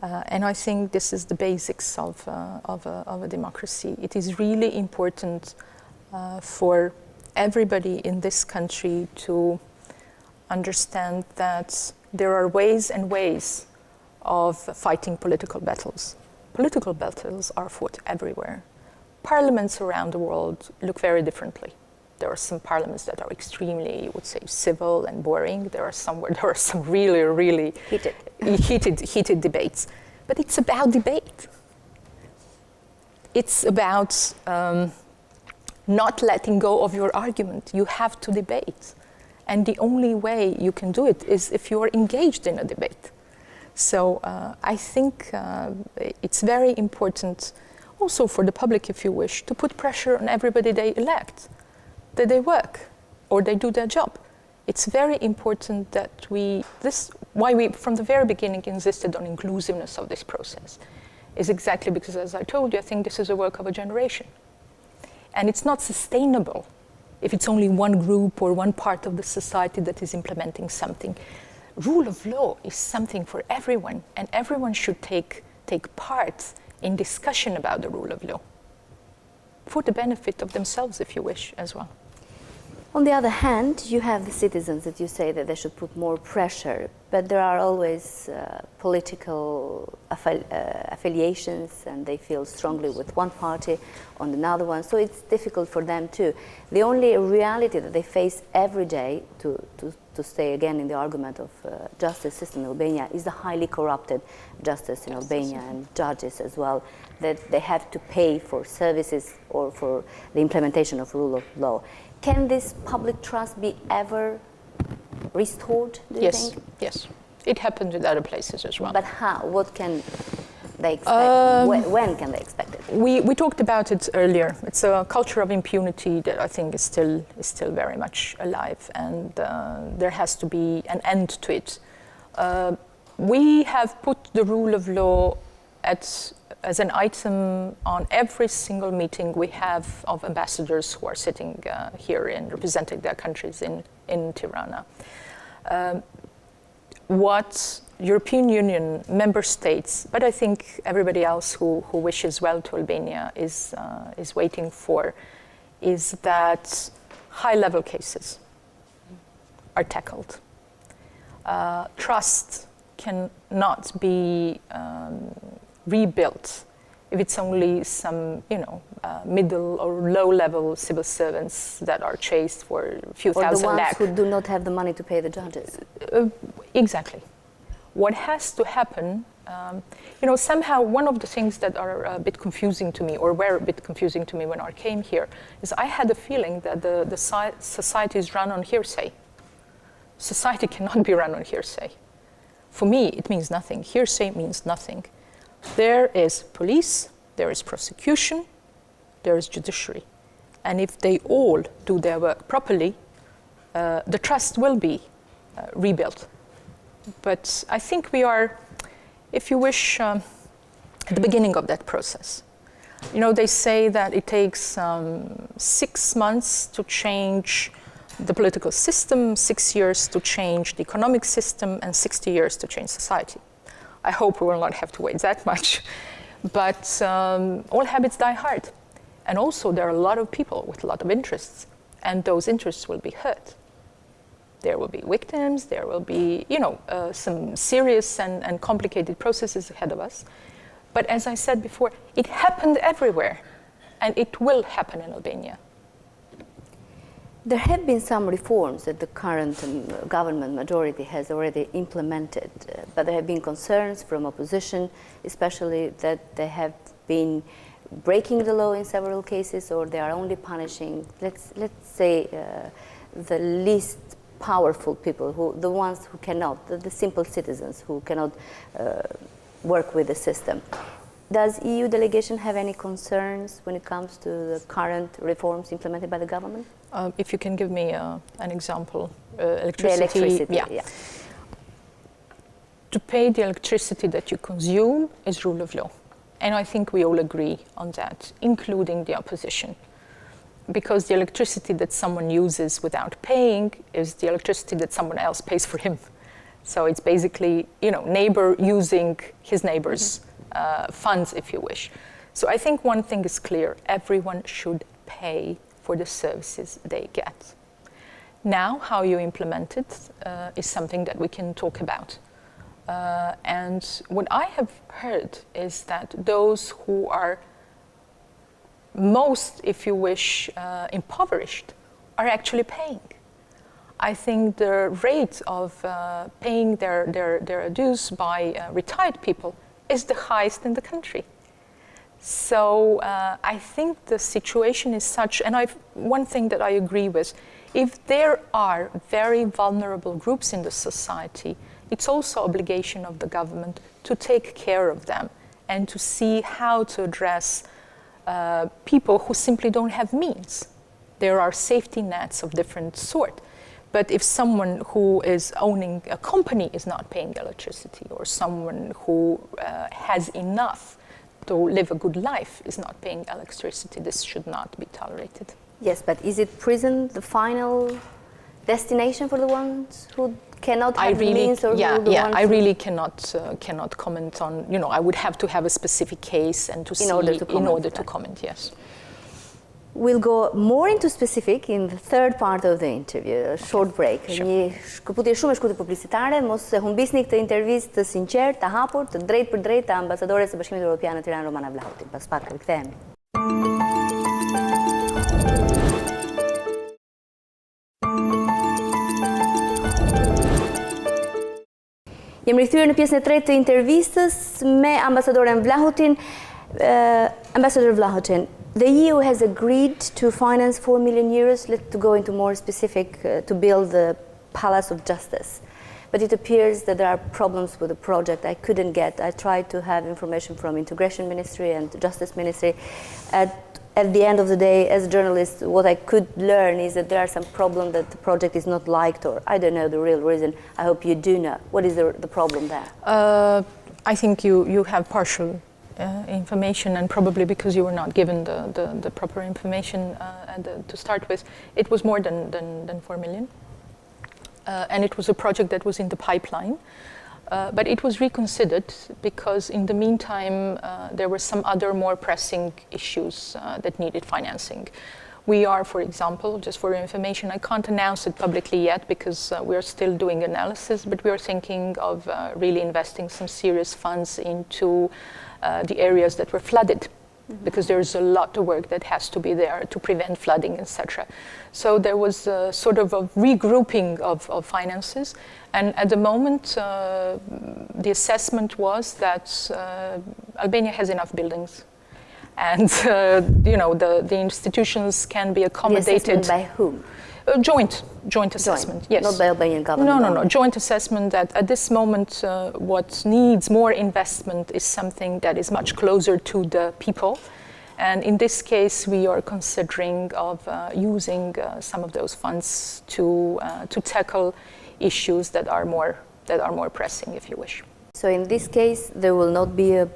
And I think this is the basics of a democracy. It is really important for everybody in this country to understand that there are ways and ways of fighting political battles. Political battles are fought everywhere. Parliaments around the world look very differently. There are some parliaments that are extremely, you would say, civil and boring. There are some where there are some really, really heated debates. But it's about debate. It's about not letting go of your argument. You have to debate. And the only way you can do it is if you are engaged in a debate. So I think it's very important also for the public, if you wish, to put pressure on everybody they elect, that they work or they do their job. It's very important that why we from the very beginning insisted on inclusiveness of this process is exactly because, as I told you, I think this is a work of a generation. And it's not sustainable if it's only one group or one part of the society that is implementing something. Rule of law is something for everyone, and everyone should take part in discussion about the rule of law, for the benefit of themselves, if you wish, as well. On the other hand, you have the citizens that you say that they should put more pressure, but there are always political affiliations, and they feel strongly with one party on another one, so it's difficult for them too. The only reality that they face every day, to stay again in the argument of justice system in Albania, is the highly corrupted justice in Albania, and judges as well, that they have to pay for services or for the implementation of rule of law. Can this public trust be ever restored, do you think? Yes. It happens with other places as well. But how? What can they expect? When can they expect it? We talked about it earlier. It's a culture of impunity that I think is still very much alive, and there has to be an end to it. We have put the rule of law as an item on every single meeting we have of ambassadors who are sitting here and representing their countries in Tirana. What European Union member states, but I think everybody else who wishes well to Albania is waiting for, is that high-level cases are tackled. Trust cannot be rebuilt if it's only some, middle or low-level civil servants that are chased for a few thousand lakh. Or the ones who do not have the money to pay the judges. Exactly. What has to happen, somehow one of the things that are a bit confusing to me, or were a bit confusing to me when I came here, is I had the feeling that the society is run on hearsay. Society cannot be run on hearsay. For me, it means nothing. Hearsay means nothing. There is police, there is prosecution, there is judiciary. And if they all do their work properly, the trust will be rebuilt. But I think we are, if you wish, at the beginning of that process. They say that it takes 6 months to change the political system, 6 years to change the economic system, and 60 years to change society. I hope we will not have to wait that much. But all habits die hard. And also there are a lot of people with a lot of interests, and those interests will be hurt. There will be victims, there will be, some serious and complicated processes ahead of us. But as I said before, it happened everywhere, and it will happen in Albania. There have been some reforms that the current government majority has already implemented, but there have been concerns from opposition, especially that they have been breaking the law in several cases, or they are only punishing, let's say, the least powerful people, the ones who cannot, the simple citizens who cannot work with the system. Does EU delegation have any concerns when it comes to the current reforms implemented by the government? If you can give me an example, electricity. The electricity, yeah. To pay the electricity that you consume is rule of law. And I think we all agree on that, including the opposition. Because the electricity that someone uses without paying is the electricity that someone else pays for him. So it's basically, neighbor using his neighbor's funds, if you wish. So I think one thing is clear: everyone should pay for the services they get. Now, how you implement it is something that we can talk about. And what I have heard is that those who are most, if you wish, impoverished are actually paying. I think the rate of paying their dues by retired people is the highest in the country. So I think the situation is such, and one thing that I agree with, if there are very vulnerable groups in the society, it's also obligation of the government to take care of them and to see how to address people who simply don't have means. There are safety nets of different sort. But if someone who is owning a company is not paying electricity, or someone who has enough to live a good life is not paying electricity, this should not be tolerated. Yes, but is it prison the final destination for the ones who cannot have the means? Or I really cannot comment on, I would have to have a specific case and to see in order to comment, yes. We'll go more into specific in the third part of the interview, a short break. Një shkëputje shumë e shkurtër publicitare, mos e humbisni këtë intervistë të sinqertë, të hapur, të drejtë për drejtë të ambasadores së Bashkimit Evropian në Tiranë, Romana Vlahutin. Pas pak rikthehemi. Jemi rikthyer në pjesën e tretë të intervistës me ambasadoren Vlahutin. Ambassador Vlahutin, the EU has agreed to finance 4 million euros, to go into more specific, to build the Palace of Justice. But it appears that there are problems with the project. I tried to have information from Integration Ministry and Justice Ministry. At the end of the day, as a journalist, what I could learn is that there are some problems, that the project is not liked, or I don't know the real reason. I hope you do know. What is the problem there? I think you have partial information, and probably because you were not given the proper information to start with. It was more than 4 million. And it was a project that was in the pipeline. But it was reconsidered because in the meantime, there were some other more pressing issues that needed financing. We are, for example, just for your information, I can't announce it publicly yet because we are still doing analysis, but we are thinking of really investing some serious funds into the areas that were flooded, because there's a lot of work that has to be there to prevent flooding, etc. So there was a sort of a regrouping of finances, and at the moment the assessment was that Albania has enough buildings, and the institutions can be accommodated. The assessment by whom? Joint assessment, yes. Not by Albanian government? No. Joint assessment that at this moment what needs more investment is something that is much closer to the people. And in this case, we are considering of using some of those funds to tackle issues that are more pressing, if you wish. So in this case, there will not be a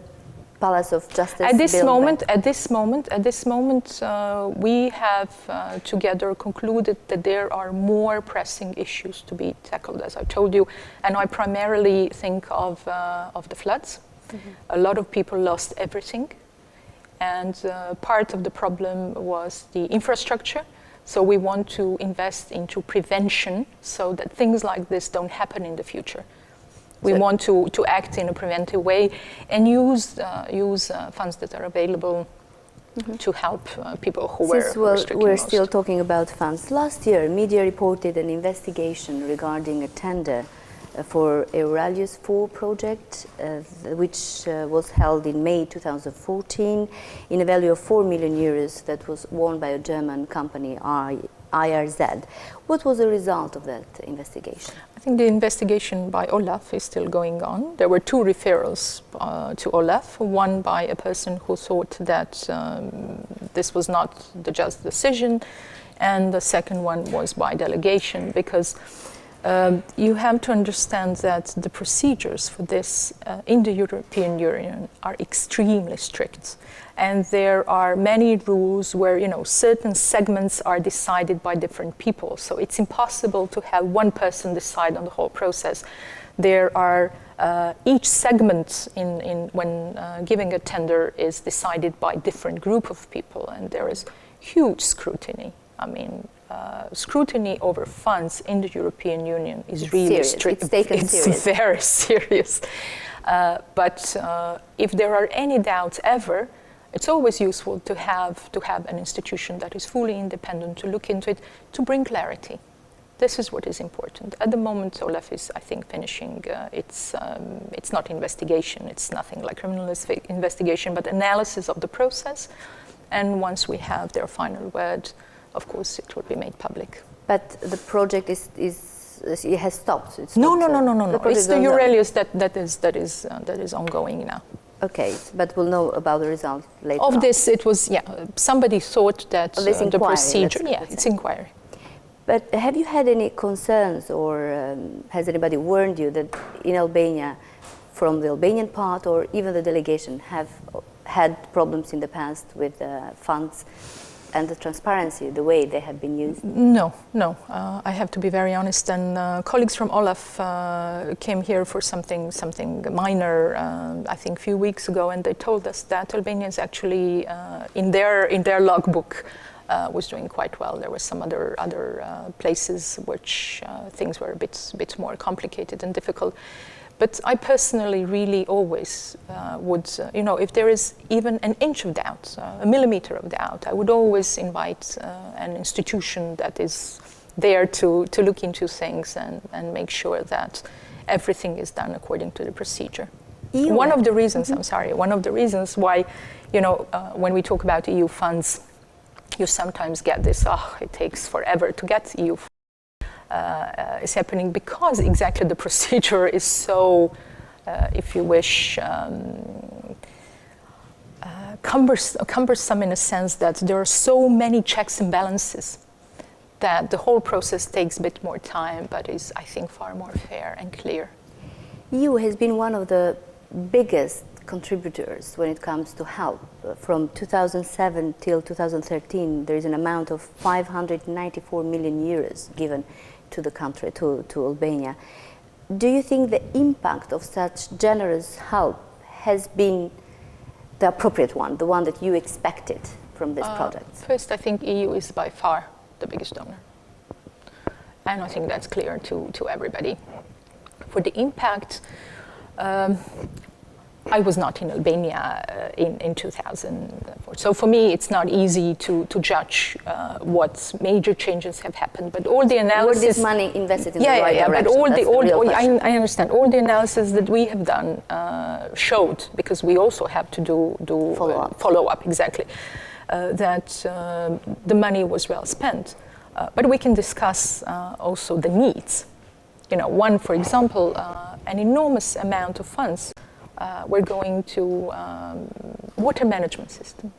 Palace of Justice At this moment, we have together concluded that there are more pressing issues to be tackled, as I told you, and I primarily think of the floods. Mm-hmm. A lot of people lost everything, and part of the problem was the infrastructure. So we want to invest into prevention so that things like this don't happen in the future. We want to act in a preventive way and use funds that are available to help people who were restricted we're most. Still talking about funds. Last year, media reported an investigation regarding a tender for Euralius 4 project, which was held in May 2014 in a value of 4 million euros that was won by a German company, IRZ. What was the result of that investigation? I think the investigation by Olaf is still going on. There were 2 referrals to Olaf, one by a person who thought that this was not the just decision, and the second one was by delegation, because you have to understand that the procedures for this in the European Union are extremely strict. And there are many rules where, certain segments are decided by different people. So it's impossible to have one person decide on the whole process. There are, each segment when giving a tender is decided by a different group of people, and there is huge scrutiny. I mean, scrutiny over funds in the European Union is really strict. It's taken serious. It's very serious. But if there are any doubts ever, it's always useful to have an institution that is fully independent to look into it, to bring clarity. This is what is important. At the moment, Olaf is, I think, finishing. It's not investigation. It's nothing like criminal investigation, but analysis of the process. And once we have their final word, of course, it will be made public. But the project it has stopped. No. It's the Euralius that is ongoing now. Okay, but we'll know about the result later. Of this, it was somebody thought that the procedure. It's inquiry. But have you had any concerns, or has anybody warned you that in Albania, from the Albanian part or even the delegation, have had problems in the past with funds and the transparency, the way they have been used? No. I have to be very honest. And colleagues from Olaf came here for something minor, I think, a few weeks ago, and they told us that Albania is actually in their logbook was doing quite well. There were some other places which things were a bit more complicated and difficult. But I personally really always would, if there is even an inch of doubt, a millimeter of doubt, I would always invite an institution that is there to look into things and make sure that everything is done according to the procedure. One of the reasons, one of the reasons why, when we talk about EU funds, you sometimes get this, it takes forever to get EU funds. Is happening because exactly the procedure is so, if you wish, cumbersome in a sense that there are so many checks and balances that the whole process takes a bit more time, but is, I think, far more fair and clear. EU has been one of the biggest contributors when it comes to help. From 2007 till 2013, there is an amount of 594 million euros given to the country, to Albania. do you think the impact of such generous help has been the appropriate one, the one that you expected from this project? First, I think EU is by far the biggest donor. And I think that's clear to everybody. For the impact, I was not in Albania in 2004. So for me, it's not easy to judge what major changes have happened. But all the analysis... Were this money invested in the right direction? But I understand. All the analysis that we have done showed, because we also have to do follow-up, exactly, that the money was well spent. But we can discuss also the needs. You know, one, for example, an enormous amount of funds we're going to water management system.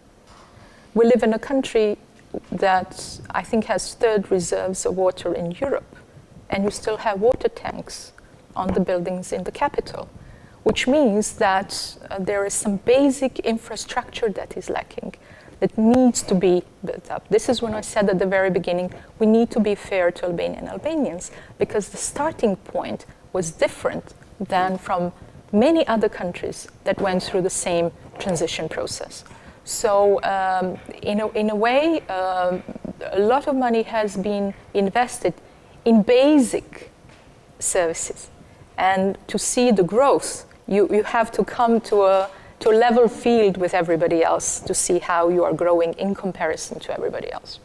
We live in a country that I think has third reserves of water in Europe, and you still have water tanks on the buildings in the capital, which means that there is some basic infrastructure that is lacking, that needs to be built up. This is when I said at the very beginning, we need to be fair to Albanians, because the starting point was different than from many other countries that went through the same transition process. So in a way, a lot of money has been invested in basic services. And to see the growth, you have to come to a level field with everybody else to see how you are growing in comparison to everybody else.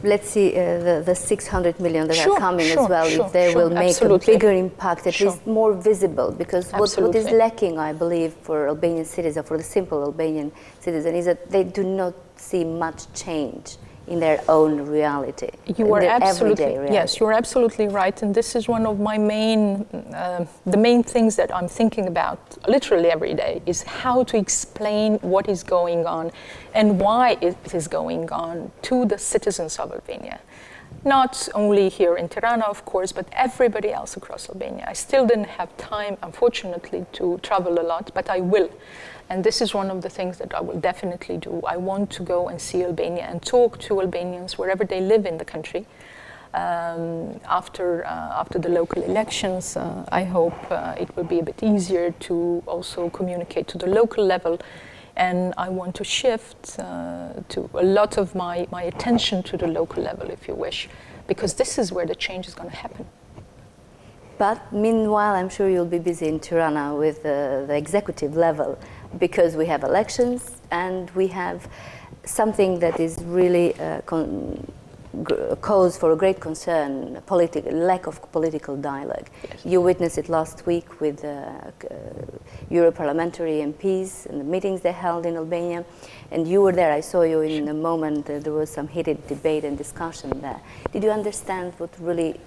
Let's see the 600 million that are coming as well, if they will make a bigger impact, at least more visible, because what is lacking, I believe, for Albanian citizens, for the simple Albanian citizen, is that they do not see much change in their own reality. You are absolutely, yes, you are absolutely right, and this is one of my the main things that I'm thinking about literally every day, is how to explain what is going on and why it is going on to the citizens of Albania. Not only here in Tirana, of course, but everybody else across Albania. I still didn't have time, unfortunately, to travel a lot, but I will. And this is one of the things that I will definitely do. I want to go and see Albania and talk to Albanians wherever they live in the country. After the local elections, I hope it will be a bit easier to also communicate to the local level. And I want to shift to a lot of my attention to the local level, if you wish, because this is where the change is going to happen. But meanwhile, I'm sure you'll be busy in Tirana with the executive level, because we have elections and we have something that is really cause for a great concern, lack of political dialogue. Yes. You witnessed it last week with Euro-parliamentary MPs and the meetings they held in Albania, and you were there. I saw you in a moment. There was some heated debate and discussion there. Did you understand what really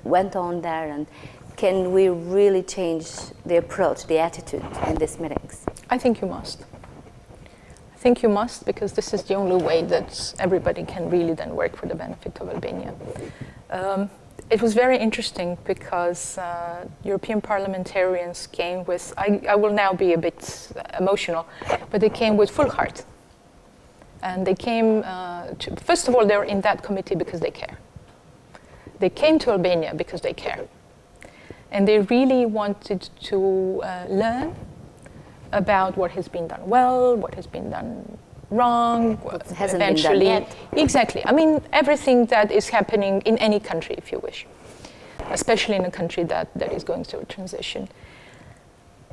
went on there, and can we really change the approach, the attitude in these meetings? I think you must. I think you must, because this is the only way that everybody can really then work for the benefit of Albania. It was very interesting because European parliamentarians came with, I will now be a bit emotional, but they came with full heart. And they came, first of all, they were in that committee because they care. They came to Albania because they care. And they really wanted to learn about what has been done well, what has been done wrong, what hasn't been done yet. Exactly. I mean, everything that is happening in any country, if you wish, especially in a country that is going through a transition.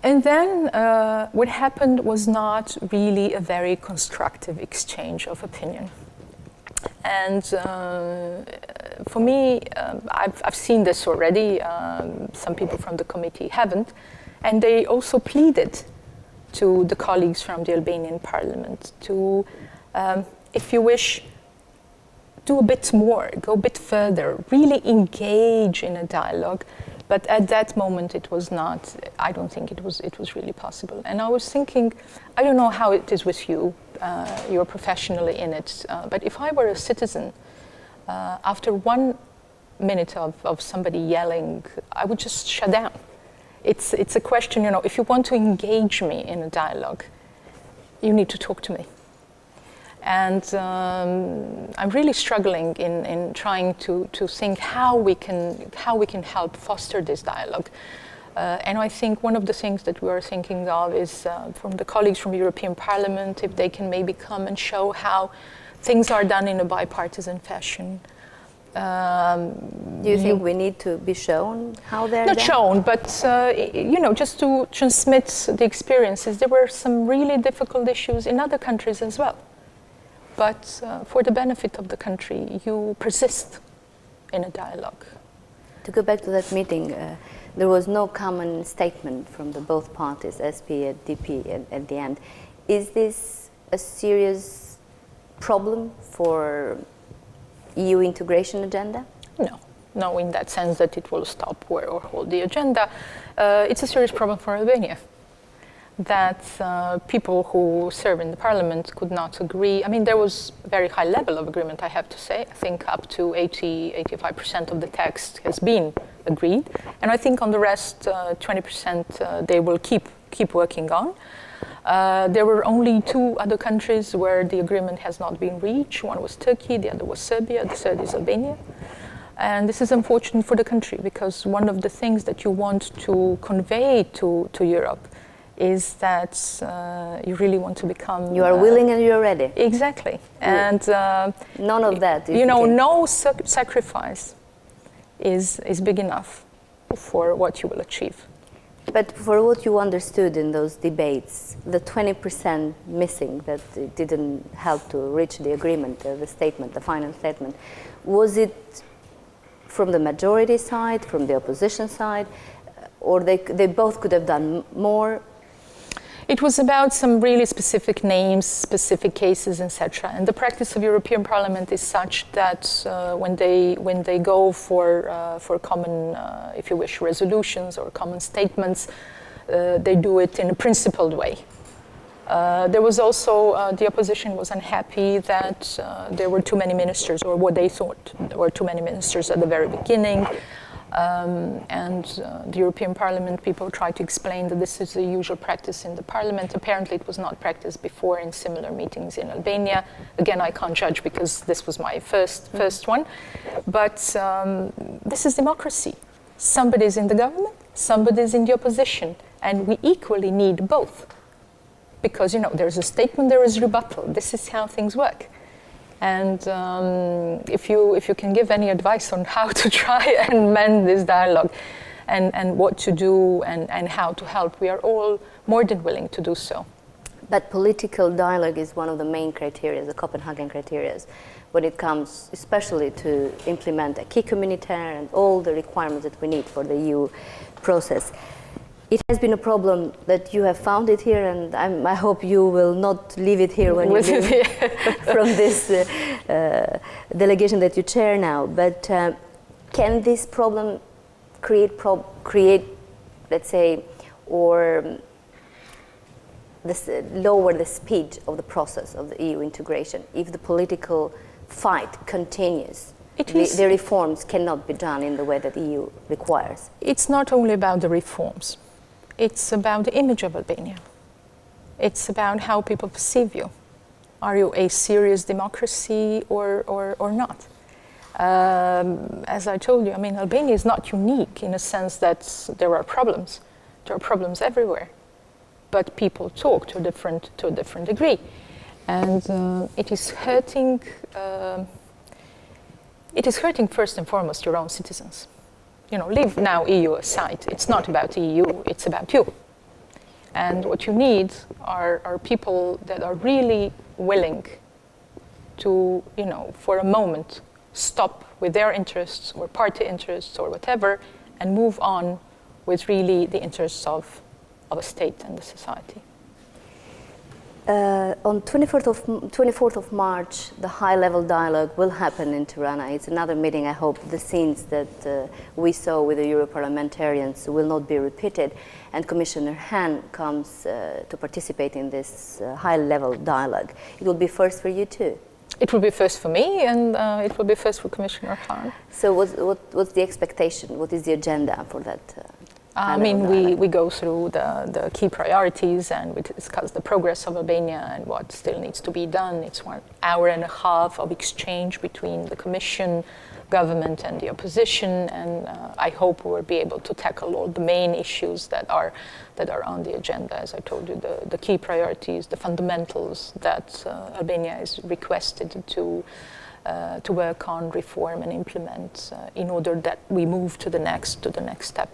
And then what happened was not really a very constructive exchange of opinion. And for me, I've seen this already. Some people from the committee haven't. And they also pleaded to the colleagues from the Albanian parliament to, if you wish, do a bit more, go a bit further, really engage in a dialogue. But at that moment, it was not, I don't think it was really possible. And I was thinking, I don't know how it is with you, you're professionally in it, but if I were a citizen, after 1 minute of somebody yelling, I would just shut down. It's a question, if you want to engage me in a dialogue, you need to talk to me. And I'm really struggling in trying to think how we can help foster this dialogue. And I think one of the things that we are thinking of is from the colleagues from the European Parliament, if they can maybe come and show how things are done in a bipartisan fashion. Do you think we need to be shown how they're not done? shown, but just to transmit the experiences. There were some really difficult issues in other countries as well. But for the benefit of the country, you persist in a dialogue. To go back to that meeting, there was no common statement from the both parties, SP and DP, at the end. Is this a serious problem for EU integration agenda? No, in that sense that it will stop or hold the agenda. It's a serious problem for Albania. That people who serve in the parliament could not agree. I mean, there was a very high level of agreement, I have to say. I think up to 85% of the text has been agreed. And I think on the rest, 20% they will keep working on. There were only 2 other countries where the agreement has not been reached. One was Turkey, the other was Serbia, the third is Albania. And this is unfortunate for the country because one of the things that you want to convey to Europe is that you really want to become... You are willing and you're ready. Exactly. And none of that. No sacrifice is big enough for what you will achieve. But for what you understood in those debates, the 20% missing that it didn't help to reach the agreement, the statement, the final statement, was it from the majority side, from the opposition side, or they both could have done more? It was about some really specific names, specific cases, etc. And the practice of European Parliament is such that when they go for common, if you wish, resolutions or common statements, they do it in a principled way. There was also, the opposition was unhappy that there were too many ministers, or what they thought there were too many ministers at the very beginning. And the European Parliament people tried to explain that this is the usual practice in the Parliament. Apparently it was not practiced before in similar meetings in Albania. Again, I can't judge because this was my first one. But this is democracy. Somebody's in the government, somebody's in the opposition, and we equally need both. Because, there's a statement, there is rebuttal. This is how things work. And if you can give any advice on how to try and mend this dialogue and what to do and how to help, we are all more than willing to do so. But political dialogue is one of the main criteria, the Copenhagen criteria, when it comes especially to implement a key communautaire and all the requirements that we need for the EU process. It has been a problem that you have found it here, and I hope you will not leave it here when you leave from this delegation that you chair now. But can this problem create, let's say, or lower the speed of the process of the EU integration if the political fight continues? The reforms cannot be done in the way that the EU requires. It's not only about the reforms. It's about the image of Albania. It's about how people perceive you. Are you a serious democracy or not? As I told you, Albania is not unique in a sense that there are problems. There are problems everywhere. But people talk to a different degree. And it is hurting first and foremost your own citizens. Leave now EU aside. It's not about the EU, it's about you. And what you need are people that are really willing to, for a moment, stop with their interests or party interests or whatever and move on with really the interests of a state and the society. On 24th of March, the high-level dialogue will happen in Tirana. It's another meeting. I hope the scenes that we saw with the Europarliamentarians will not be repeated. And Commissioner Hahn comes to participate in this high-level dialogue. It will be first for you too. It will be first for me, and it will be first for Commissioner Hahn. So what's the expectation? What is the agenda for that? I mean, we go through the key priorities and we discuss the progress of Albania and what still needs to be done. It's 1 hour and a half of exchange between the Commission, government and the opposition, and I hope we'll be able to tackle all the main issues that are on the agenda. As I told you, the key priorities, the fundamentals that Albania is requested to work on, reform and implement in order that we move to the next step.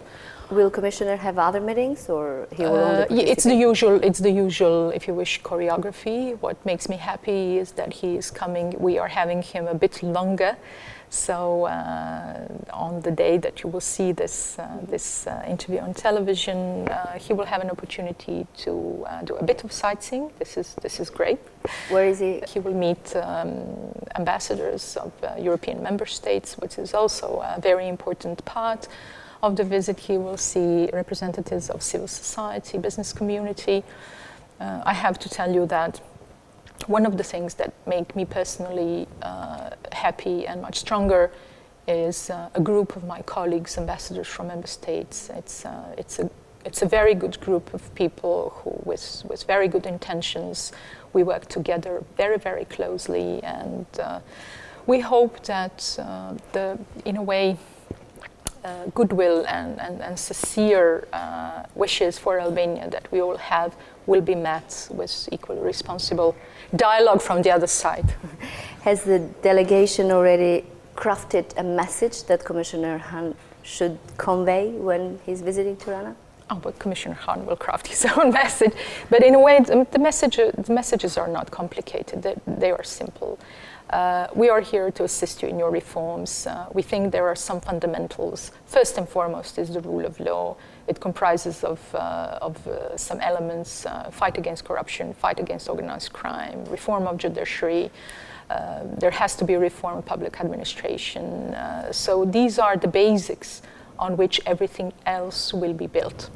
Will Commissioner have other meetings, or he will only participate? It's the usual, if you wish, choreography. What makes me happy is that he is coming. We are having him a bit longer. So on the day that you will see this interview on television, he will have an opportunity to do a bit of sightseeing. This is great. Where is he? He will meet ambassadors of European member states, which is also a very important part of the visit. He will see representatives of civil society, business community. I have to tell you that one of the things that make me personally happy and much stronger is a group of my colleagues, ambassadors from member states. It's a very good group of people who, with very good intentions, we work together very, very closely, and we hope that in a way, goodwill and sincere wishes for Albania that we all have will be met with equally responsible dialogue from the other side. Has the delegation already crafted a message that Commissioner Hahn should convey when he's visiting Tirana? Oh, but Commissioner Hahn will craft his own message. But in a way, the messages are not complicated. They are simple. We are here to assist you in your reforms. We think there are some fundamentals. First and foremost is the rule of law. It comprises of some elements: fight against corruption, fight against organized crime, reform of judiciary. There has to be reform of public administration. So these are the basics on which everything else will be built.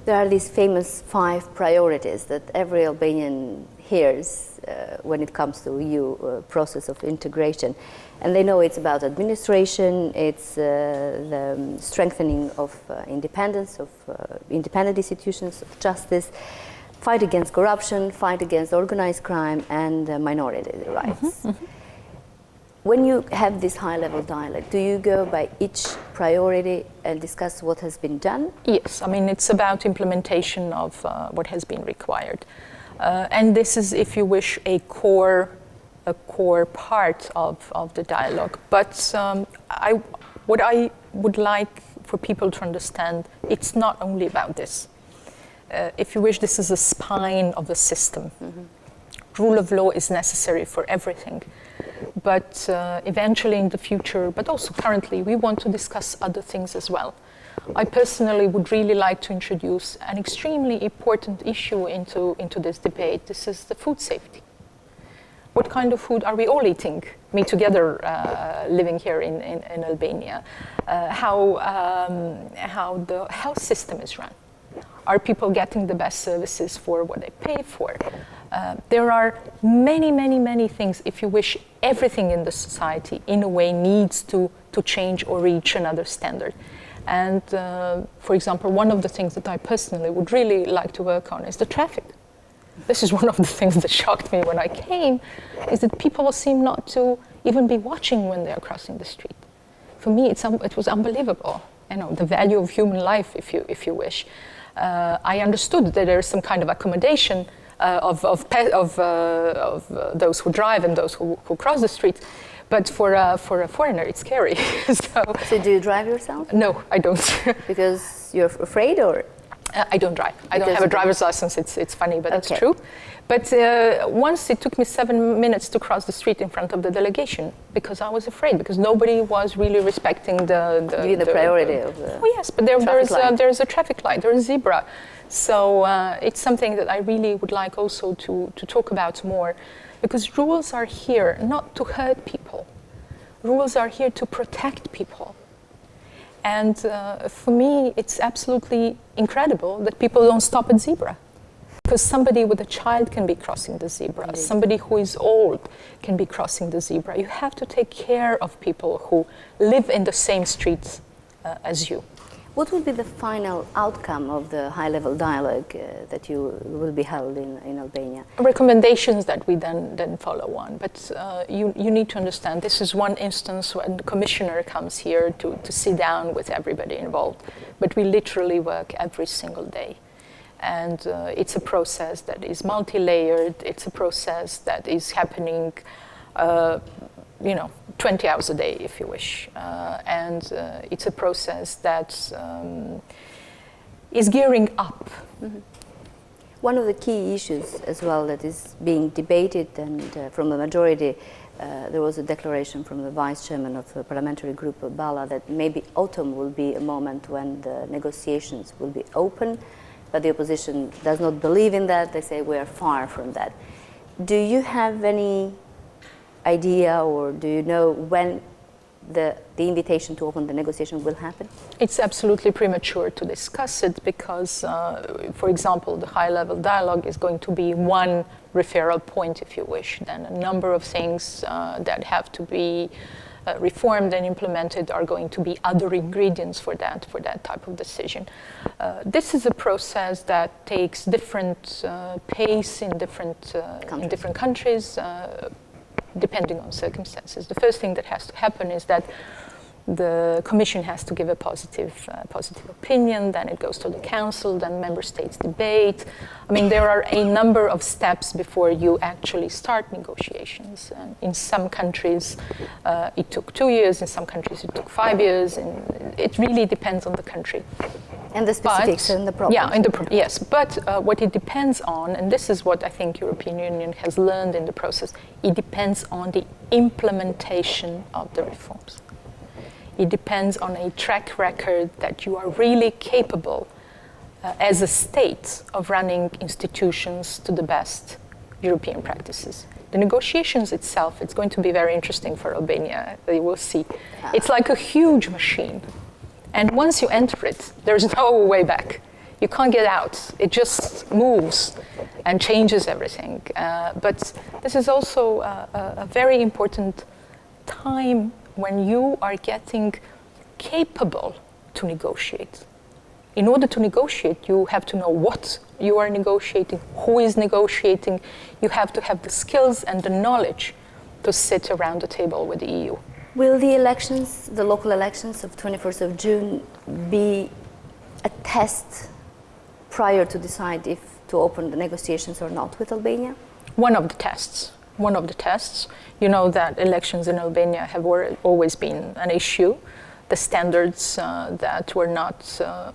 There are these famous 5 priorities that every Albanian hears when it comes to EU process of integration. And they know it's about administration, it's the strengthening of independence, of independent institutions, of justice, fight against corruption, fight against organized crime, and minority rights. Mm-hmm, mm-hmm. When you have this high-level dialogue, do you go by each priority and discuss what has been done? Yes, I mean, it's about implementation of what has been required. And this is, if you wish, a core part of the dialogue. But what I would like for people to understand, it's not only about this. If you wish, this is a spine of the system. Mm-hmm. Rule of law is necessary for everything. But eventually in the future, but also currently, we want to discuss other things as well. I personally would really like to introduce an extremely important issue into this debate. This is the food safety. What kind of food are we all eating, me together, living here in Albania? How the health system is run. Are people getting the best services for what they pay for? There are many things, if you wish. Everything in the society, in a way, needs to change or reach another standard. And, for example, one of the things that I personally would really like to work on is the traffic. This is one of the things that shocked me when I came, is that people seem not to even be watching when they are crossing the street. For me, it was unbelievable. You know, the value of human life, if you wish. I understood that there is some kind of accommodation of those who drive and those who cross the street, but for a foreigner, it's scary. So do you drive yourself? No, I don't. Because you're afraid, or? I don't drive. I don't have a driver's license. It's funny, but okay. It's true. But once it took me 7 minutes to cross the street in front of the delegation because I was afraid, because nobody was really respecting the priority of the. Oh yes, but there's a traffic light. There's a zebra. So it's something that I really would like also to talk about more, because rules are here not to hurt people. Rules are here to protect people. And for me, it's absolutely incredible that people don't stop at zebra. Because somebody with a child can be crossing the zebra. Indeed. Somebody who is old can be crossing the zebra. You have to take care of people who live in the same streets as you. What will be the final outcome of the high-level dialogue that you will be held in Albania? Recommendations that we then follow on. But you need to understand, this is one instance when the commissioner comes here to sit down with everybody involved. But we literally work every single day. And it's a process that is multi-layered. It's a process that is happening 20 hours a day, if you wish. And it's a process that is gearing up. Mm-hmm. One of the key issues as well that is being debated, and from the majority, there was a declaration from the vice chairman of the parliamentary group of Bala that maybe autumn will be a moment when the negotiations will be open, but the opposition does not believe in that. They say we are far from that. Do you have any idea, or do you know when the invitation to open the negotiation will happen? It's absolutely premature to discuss it because, for example, the high-level dialogue is going to be one referral point, if you wish. Then a number of things that have to be reformed and implemented are going to be other ingredients for that type of decision. This is a process that takes different pace in different countries. Depending on circumstances. The first thing that has to happen is that the Commission has to give a positive opinion, then it goes to the Council, then Member States debate. I mean, there are a number of steps before you actually start negotiations. And in some countries, it took 2 years, in some countries it took 5 years, and it really depends on the country. And the specifics and the problems. Yeah, yes. But what it depends on, and this is what I think European Union has learned in the process, it depends on the implementation of the reforms. It depends on a track record that you are really capable as a state of running institutions to the best European practices. The negotiations itself, it's going to be very interesting for Albania. You will see. It's like a huge machine. And once you enter it, there's no way back. You can't get out. It just moves and changes everything. But this is also a very important time when you are getting capable to negotiate. In order to negotiate, you have to know what you are negotiating, who is negotiating. You have to have the skills and the knowledge to sit around the table with the EU. Will the elections, the local elections of 21st of June, be a test prior to decide if to open the negotiations or not with Albania? One of the tests. You know that elections in Albania have always been an issue. The standards that were not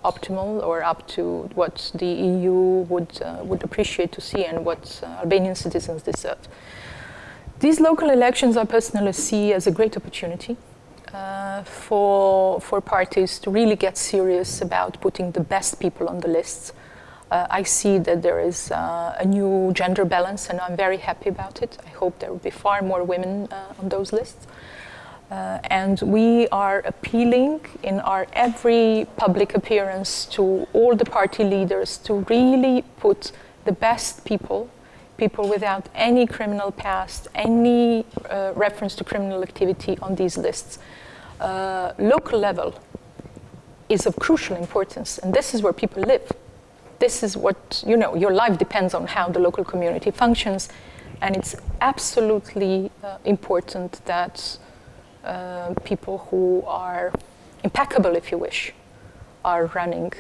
optimal or up to what the EU would appreciate to see and what Albanian citizens deserve. These local elections I personally see as a great opportunity for parties to really get serious about putting the best people on the lists. I see that there is a new gender balance, and I'm very happy about it. I hope there will be far more women on those lists. And we are appealing in our every public appearance to all the party leaders to really put the best people without any criminal past, any reference to criminal activity on these lists. Local level is of crucial importance, and this is where people live. This is what, your life depends on how the local community functions, and it's absolutely important that people who are impeccable, if you wish, are running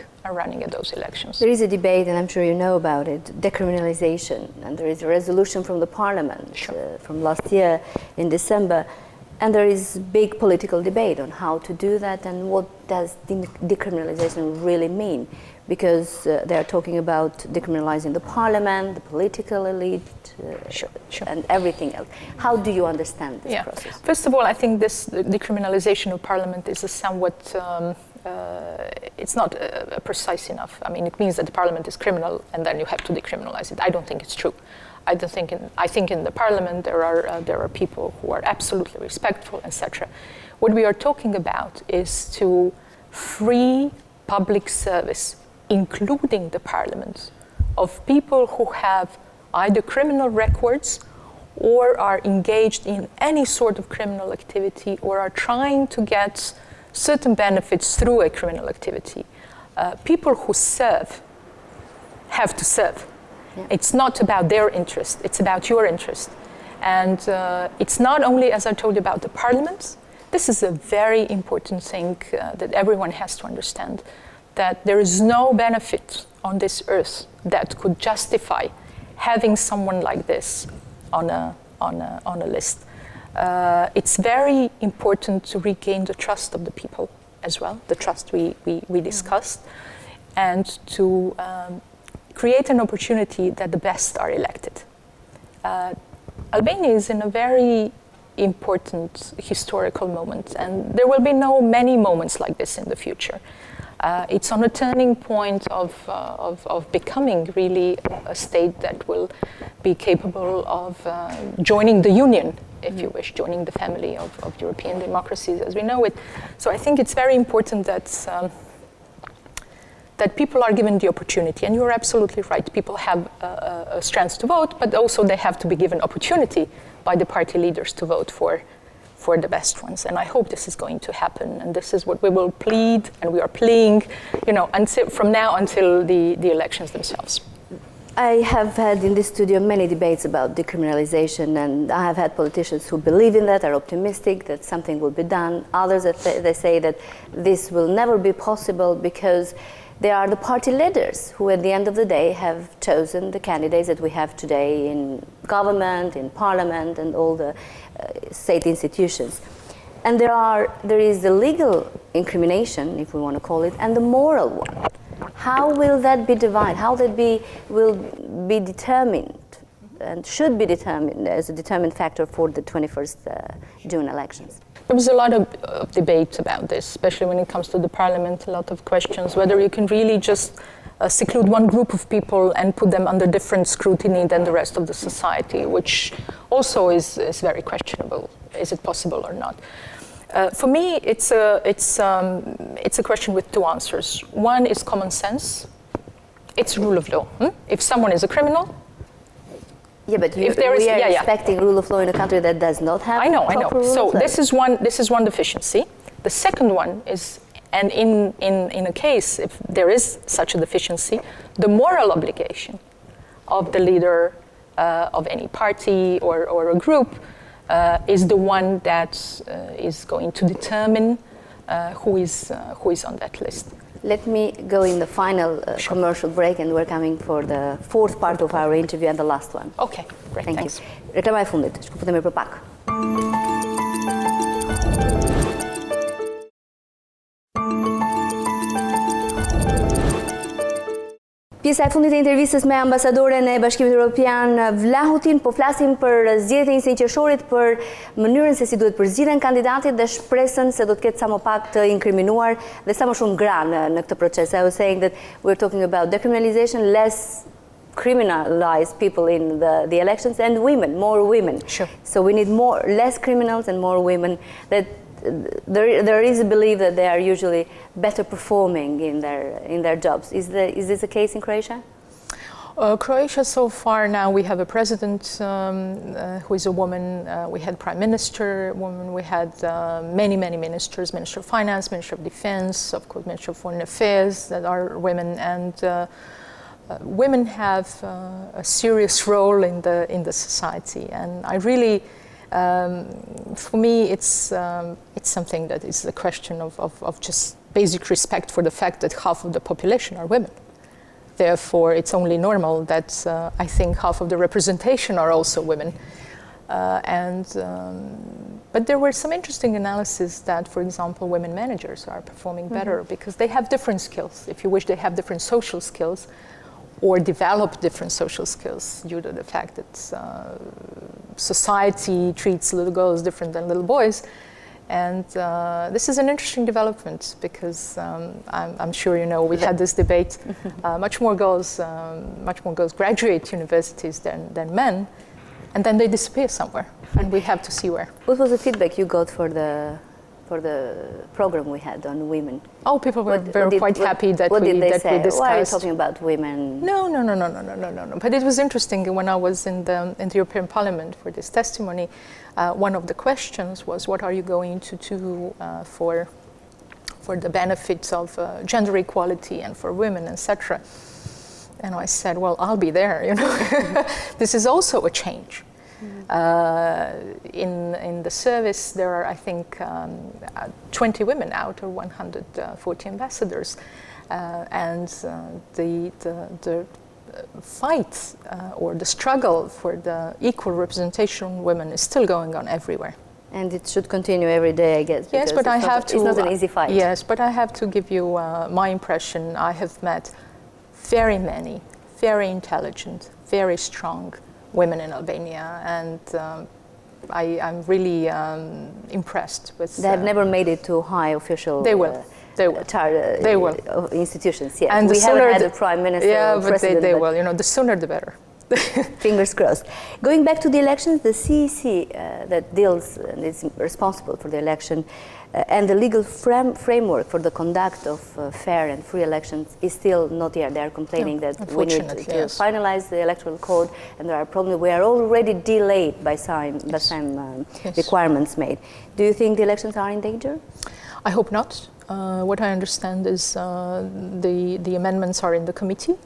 at those elections. There is a debate, and I'm sure you know about it, decriminalization, and there is a resolution from the parliament from last year in December, and there is big political debate on how to do that and what does decriminalization really mean, because they're talking about decriminalizing the parliament, the political elite, and everything else. How do you understand this process? First of all, I think this decriminalization of parliament is a somewhat it's not precise enough. I mean, it means that the parliament is criminal and then you have to decriminalize it. I don't think it's true. I think in the parliament there are people who are absolutely respectful, etc. What we are talking about is to free public service, including the parliament, of people who have either criminal records or are engaged in any sort of criminal activity or are trying to get certain benefits through a criminal activity, people who serve have to serve. Yeah. It's not about their interest, it's about your interest. And it's not only, as I told you, about the parliaments. This is a very important thing that everyone has to understand, that there is no benefit on this earth that could justify having someone like this on a list. It's very important to regain the trust of the people as well, the trust we discussed, and to create an opportunity that the best are elected. Albania is in a very important historical moment, and there will be many moments like this in the future. It's on a turning point of becoming really a state that will be capable of joining the Union, if you wish, joining the family of European democracies as we know it. So I think it's very important that people are given the opportunity, and you're absolutely right. People have a strength to vote, but also they have to be given opportunity by the party leaders to vote for the best ones. And I hope this is going to happen, and this is what we will plead, and we are pleading, from now until the elections themselves. I have had in this studio many debates about decriminalization, and I have had politicians who believe in that, are optimistic that something will be done. Others, they say that this will never be possible because they are the party leaders who at the end of the day have chosen the candidates that we have today in government, in parliament, and all the state institutions. And there is the legal incrimination, if we want to call it, and the moral one. How will that be divided? How that will be determined and should be determined as a determined factor for the 21st June elections? There was a lot of debate about this, especially when it comes to the parliament, a lot of questions, whether you can really just seclude one group of people and put them under different scrutiny than the rest of the society, which also is very questionable. Is it possible or not? For me, it's a question with two answers. One is common sense. It's rule of law. If someone is a criminal, yeah, but we are expecting rule of law in a country that does not have. I know. So this is one deficiency. The second one is, and in a case if there is such a deficiency, the moral obligation of the leader of any party or a group is the one that is going to determine who is on that list. Let me go in the final commercial break, and we're coming for the fourth part of our interview and the last one. Okay, great, thanks. Reklama e fundit, shkëputemi për pak. Pjesa e fundit e intervistës me ambasadoren e Bashkimit Evropian Vlahutin, po flasim për zgjedhjet e 21 qershorit, për mënyrën se si duhet përzgjidhen kandidatit dhe shpresën se do të ketë sa më pak të inkriminuar dhe sa më shumë gra në këtë proces. I was saying that we're talking about decriminalization, less criminalize people in the elections, and women, more women. Sure. So we need less criminals and more women. That there is a belief that they are usually better performing in their jobs. Is this the case in Croatia? Croatia, so far now, we have a president who is a woman. We had prime minister woman. We had many ministers: Minister of Finance, Minister of Defense, of course, Minister of Foreign Affairs, that are women. And women have a serious role in the society. And I really. For me, it's something that is a question of just basic respect for the fact that half of the population are women. Therefore, it's only normal that I think half of the representation are also women. But there were some interesting analyses that, for example, women managers are performing better because they have different skills. If you wish, they have different social skills, or develop different social skills due to the fact that society treats little girls different than little boys. And this is an interesting development because I'm sure you know we had this debate. Much more girls graduate universities than men, and then they disappear somewhere, and we have to see where. What was the feedback you got for the program we had on women? Oh, people were quite happy that we discussed. Why are you talking about women? No. But it was interesting when I was in the European Parliament for this testimony. One of the questions was, what are you going to do for for the benefits of gender equality and for women, etc. And I said, well, I'll be there, you know. This is also a change. In the service, there are, I think, 20 women out of 140 ambassadors. And the fight or the struggle for the equal representation of women is still going on everywhere. And it should continue every day, I guess. Yes, but it's not an easy fight. Yes, but I have to give you my impression. I have met very many, very intelligent, very strong women in Albania, and I'm really impressed with. They have never made it to high official. They will. They will. Institutions, yes. And we haven't had a prime minister. Yeah, or but president, they will. You know, the sooner the better. Fingers crossed. Going back to the elections, the CEC that deals and is responsible for the election and the legal framework for the conduct of fair and free elections is still not here. They are complaining that we need to finalize the electoral code, and there are problems. We are already delayed by some requirements made. Do you think the elections are in danger? I hope not. What I understand is the amendments are in the committee.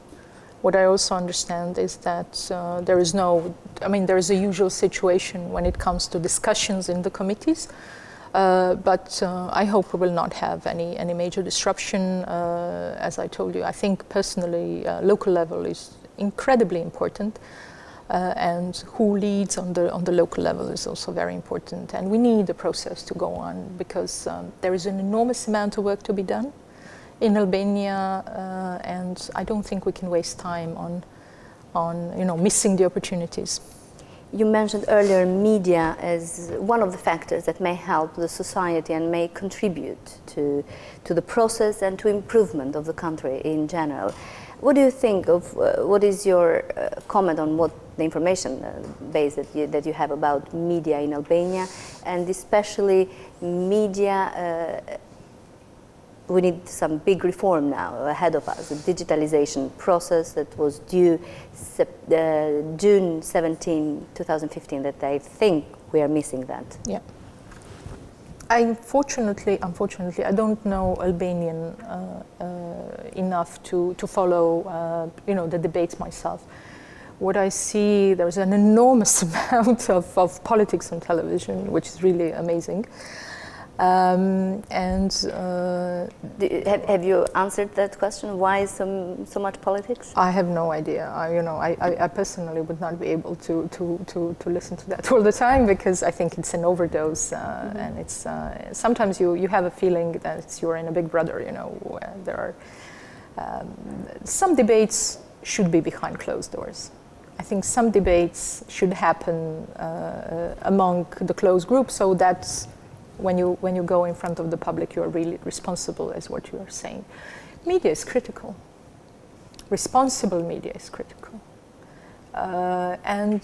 What I also understand is that there is a usual situation when it comes to discussions in the committees, but I hope we will not have any major disruption. As I told you, I think personally local level is incredibly important, and who leads on the local level is also very important. And we need the process to go on because there is an enormous amount of work to be done in Albania, and I don't think we can waste time on missing the opportunities. You mentioned earlier media as one of the factors that may help the society and may contribute to the process and to improvement of the country in general. What do you think of, what is your comment on what the information base that you have about media in Albania, and especially media? We need some big reform now ahead of us, a digitalization process that was due June 17, 2015, that I think we are missing that. Yeah. Unfortunately, I don't know Albanian enough to follow, the debates myself. What I see, there's an enormous amount of politics on television, which is really amazing. Have you answered that question? Why so much politics? I have no idea. I personally would not be able to listen to that all the time because I think it's an overdose, and it's sometimes you have a feeling that you're in a Big Brother. Where there are some debates should be behind closed doors. I think some debates should happen among the closed group, so that's. When you go in front of the public, you are really responsible as what you are saying. Media is critical. Responsible media is critical. And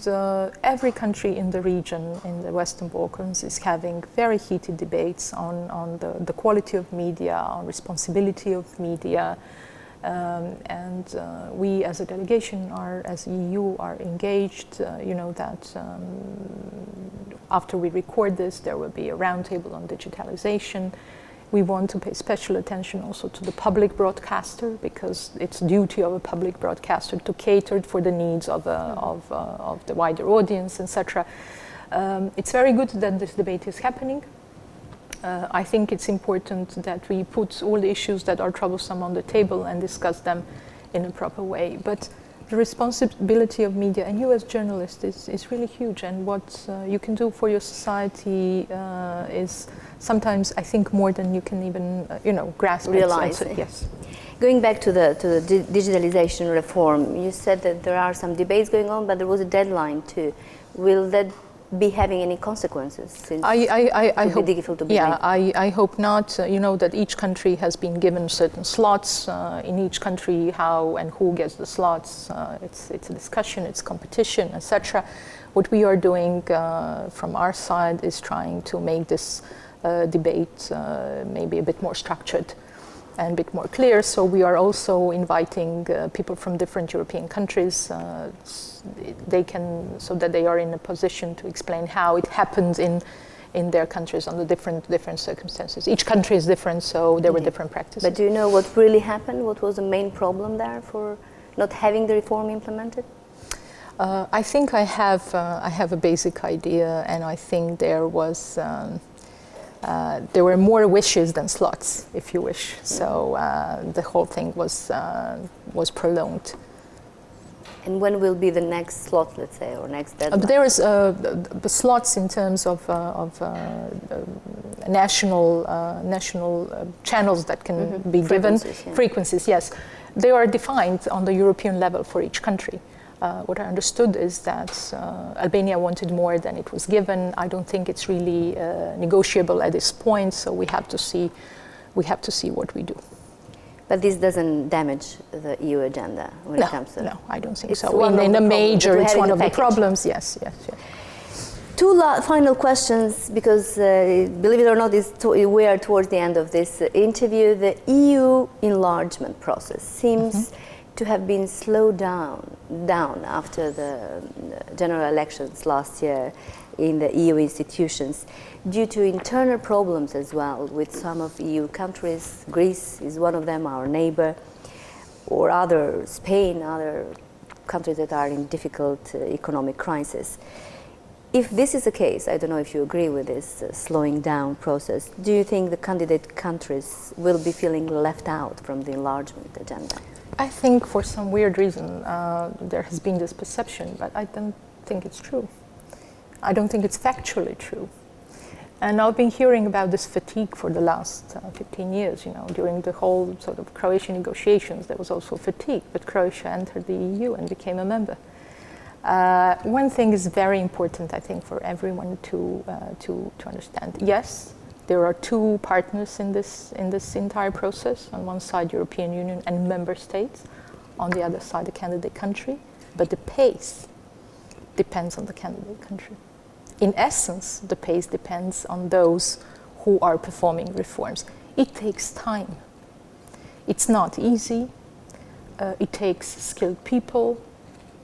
every country in the region, in the Western Balkans, is having very heated debates on the quality of media, on responsibility of media. And we as a delegation, as EU, are engaged. That after we record this, there will be a roundtable on digitalization. We want to pay special attention also to the public broadcaster, because it's duty of a public broadcaster to cater for the needs of the wider audience, etc. It's very good that this debate is happening. I think it's important that we put all the issues that are troublesome on the table and discuss them in a proper way. But the responsibility of media, and you as journalists, is really huge. And what you can do for your society is sometimes, I think, more than you can even, grasp. Realize. Yes. Going back to the digitalization reform, you said that there are some debates going on, but there was a deadline too. Will that be having any consequences? Since I hope, difficult to yeah, I hope not. That each country has been given certain slots. In each country, how and who gets the slots, it's a discussion, it's competition, etc. What we are doing from our side is trying to make this debate maybe a bit more structured and a bit more clear. So we are also inviting people from different European countries. So that they are in a position to explain how it happens in in their countries under different circumstances. Each country is different, so there were different practices. But do you know what really happened? What was the main problem there for not having the reform implemented? I think I have a basic idea, and I think there were more wishes than slots, if you wish. So the whole thing was prolonged. And when will be the next slot, let's say, or next deadline? There is the slots in terms of national channels that can be given. Frequencies, yes. They are defined on the European level for each country. What I understood is that Albania wanted more than it was given. I don't think it's really negotiable at this point, so we have to see what we do. But this doesn't damage the EU agenda when it comes to... No, I don't think so. In a major, it's one of the problems, yes. Two final questions, because believe it or not, we are towards the end of this interview. The EU enlargement process seems to have been slowed down after the general elections last year in the EU institutions due to internal problems as well with some of EU countries. Greece is one of them, our neighbor, or Spain, other countries that are in difficult economic crisis. If this is the case, I don't know if you agree with this slowing down process, do you think the candidate countries will be feeling left out from the enlargement agenda? I think for some weird reason there has been this perception, but I don't think it's true. I don't think it's factually true. And I've been hearing about this fatigue for the last 15 years, during the whole sort of Croatian negotiations, there was also fatigue, but Croatia entered the EU and became a member. One thing is very important, I think, for everyone to understand. Yes, there are two partners in this entire process. On one side, European Union and member states. On the other side, the candidate country. But the pace depends on the candidate country. In essence, the pace depends on those who are performing reforms. It takes time. It's not easy. It takes skilled people.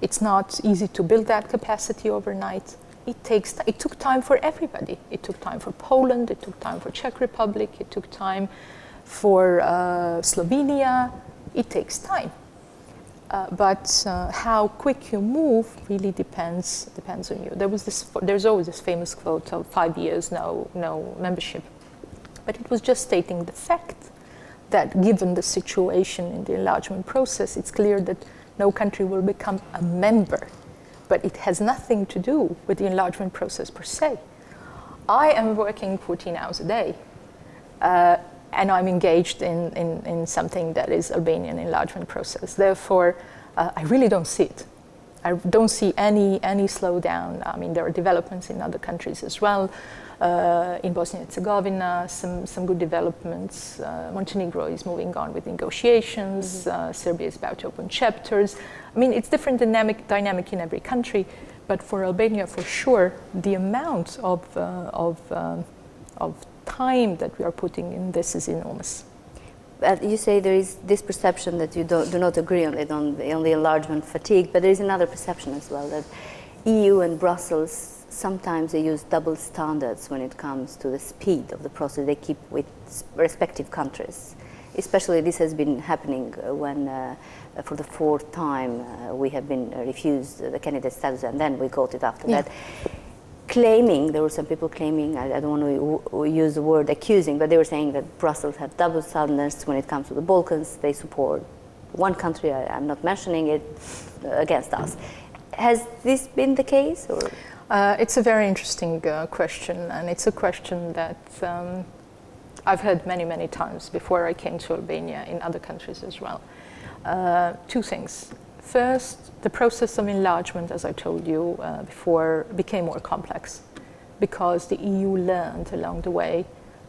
It's not easy to build that capacity overnight. It took time for everybody. It took time for Poland, it took time for Czech Republic, it took time for Slovenia. It takes time. But how quick you move really depends on you. There's always this famous quote of 5 years, no membership. But it was just stating the fact that given the situation in the enlargement process, it's clear that no country will become a member. But it has nothing to do with the enlargement process per se. I am working 14 hours a day, and I'm engaged in something that is Albanian enlargement process. Therefore, I really don't see it. I don't see any slowdown. I mean, there are developments in other countries as well. In Bosnia and Herzegovina, some good developments. Montenegro is moving on with negotiations. Serbia is about to open chapters. I mean, it's different dynamic in every country, but for Albania, for sure, the amount of time that we are putting in this is enormous. But you say there is this perception that you do not agree on it, on the enlargement fatigue, but there is another perception as well, that EU and Brussels, sometimes they use double standards when it comes to the speed of the process they keep with respective countries. Especially this has been happening when, for the fourth time, we have been refused the candidate status, and then we got it after that. Claiming, there were some people claiming, I don't want to use the word accusing, but they were saying that Brussels have double standards when it comes to the Balkans. They support one country, I'm not mentioning it, against us. Has this been the case? Or? It's a very interesting question, and it's a question that I've heard many, many times before I came to Albania, in other countries as well. Two things. First, the process of enlargement, as I told you before, became more complex because the EU learned along the way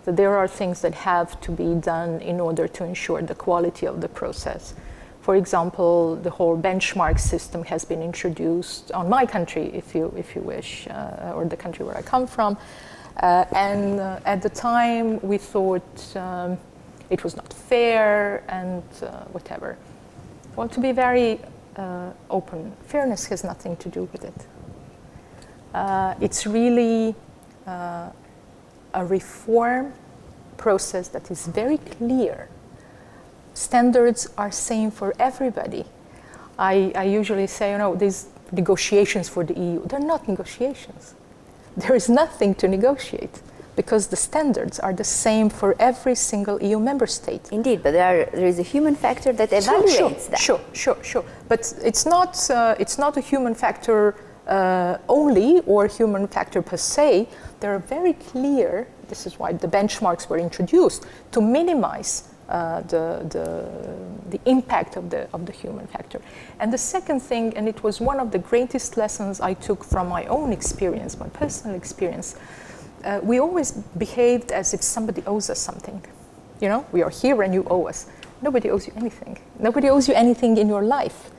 that there are things that have to be done in order to ensure the quality of the process. For example, the whole benchmark system has been introduced on my country, if you wish, or the country where I come from. And at the time, we thought it was not fair and whatever. Well, to be very open, fairness has nothing to do with it. It's really a reform process that is very clear. Standards are same for everybody. I usually say, these negotiations for the EU, they're not negotiations. There is nothing to negotiate because the standards are the same for every single EU member state. Indeed, but there is a human factor that evaluates that. Sure. But it's not a human factor only or human factor per se. There are very clear, this is why the benchmarks were introduced, to minimize the impact of the human factor. And the second thing, and it was one of the greatest lessons I took from my own experience, my personal experience, we always behaved as if somebody owes us something. We are here and you owe us. Nobody owes you anything. Nobody owes you anything in your life.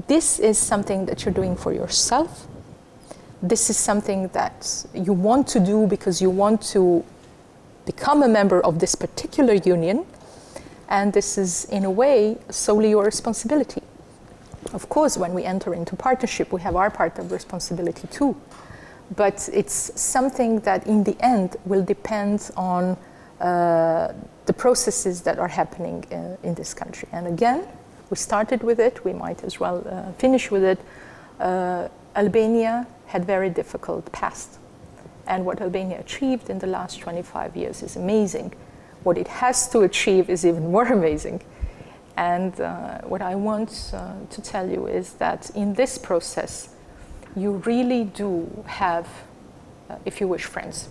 This is something that you're doing for yourself. This is something that you want to do because you want to become a member of this particular union. And this is, in a way, solely your responsibility. Of course, when we enter into partnership, we have our part of responsibility too. But it's something that, in the end, will depend on the processes that are happening in this country. And again, we started with it. We might as well finish with it. Albania had very difficult past. And what Albania achieved in the last 25 years is amazing. What it has to achieve is even more amazing. And what I want to tell you is that in this process, you really do have, if you wish, friends.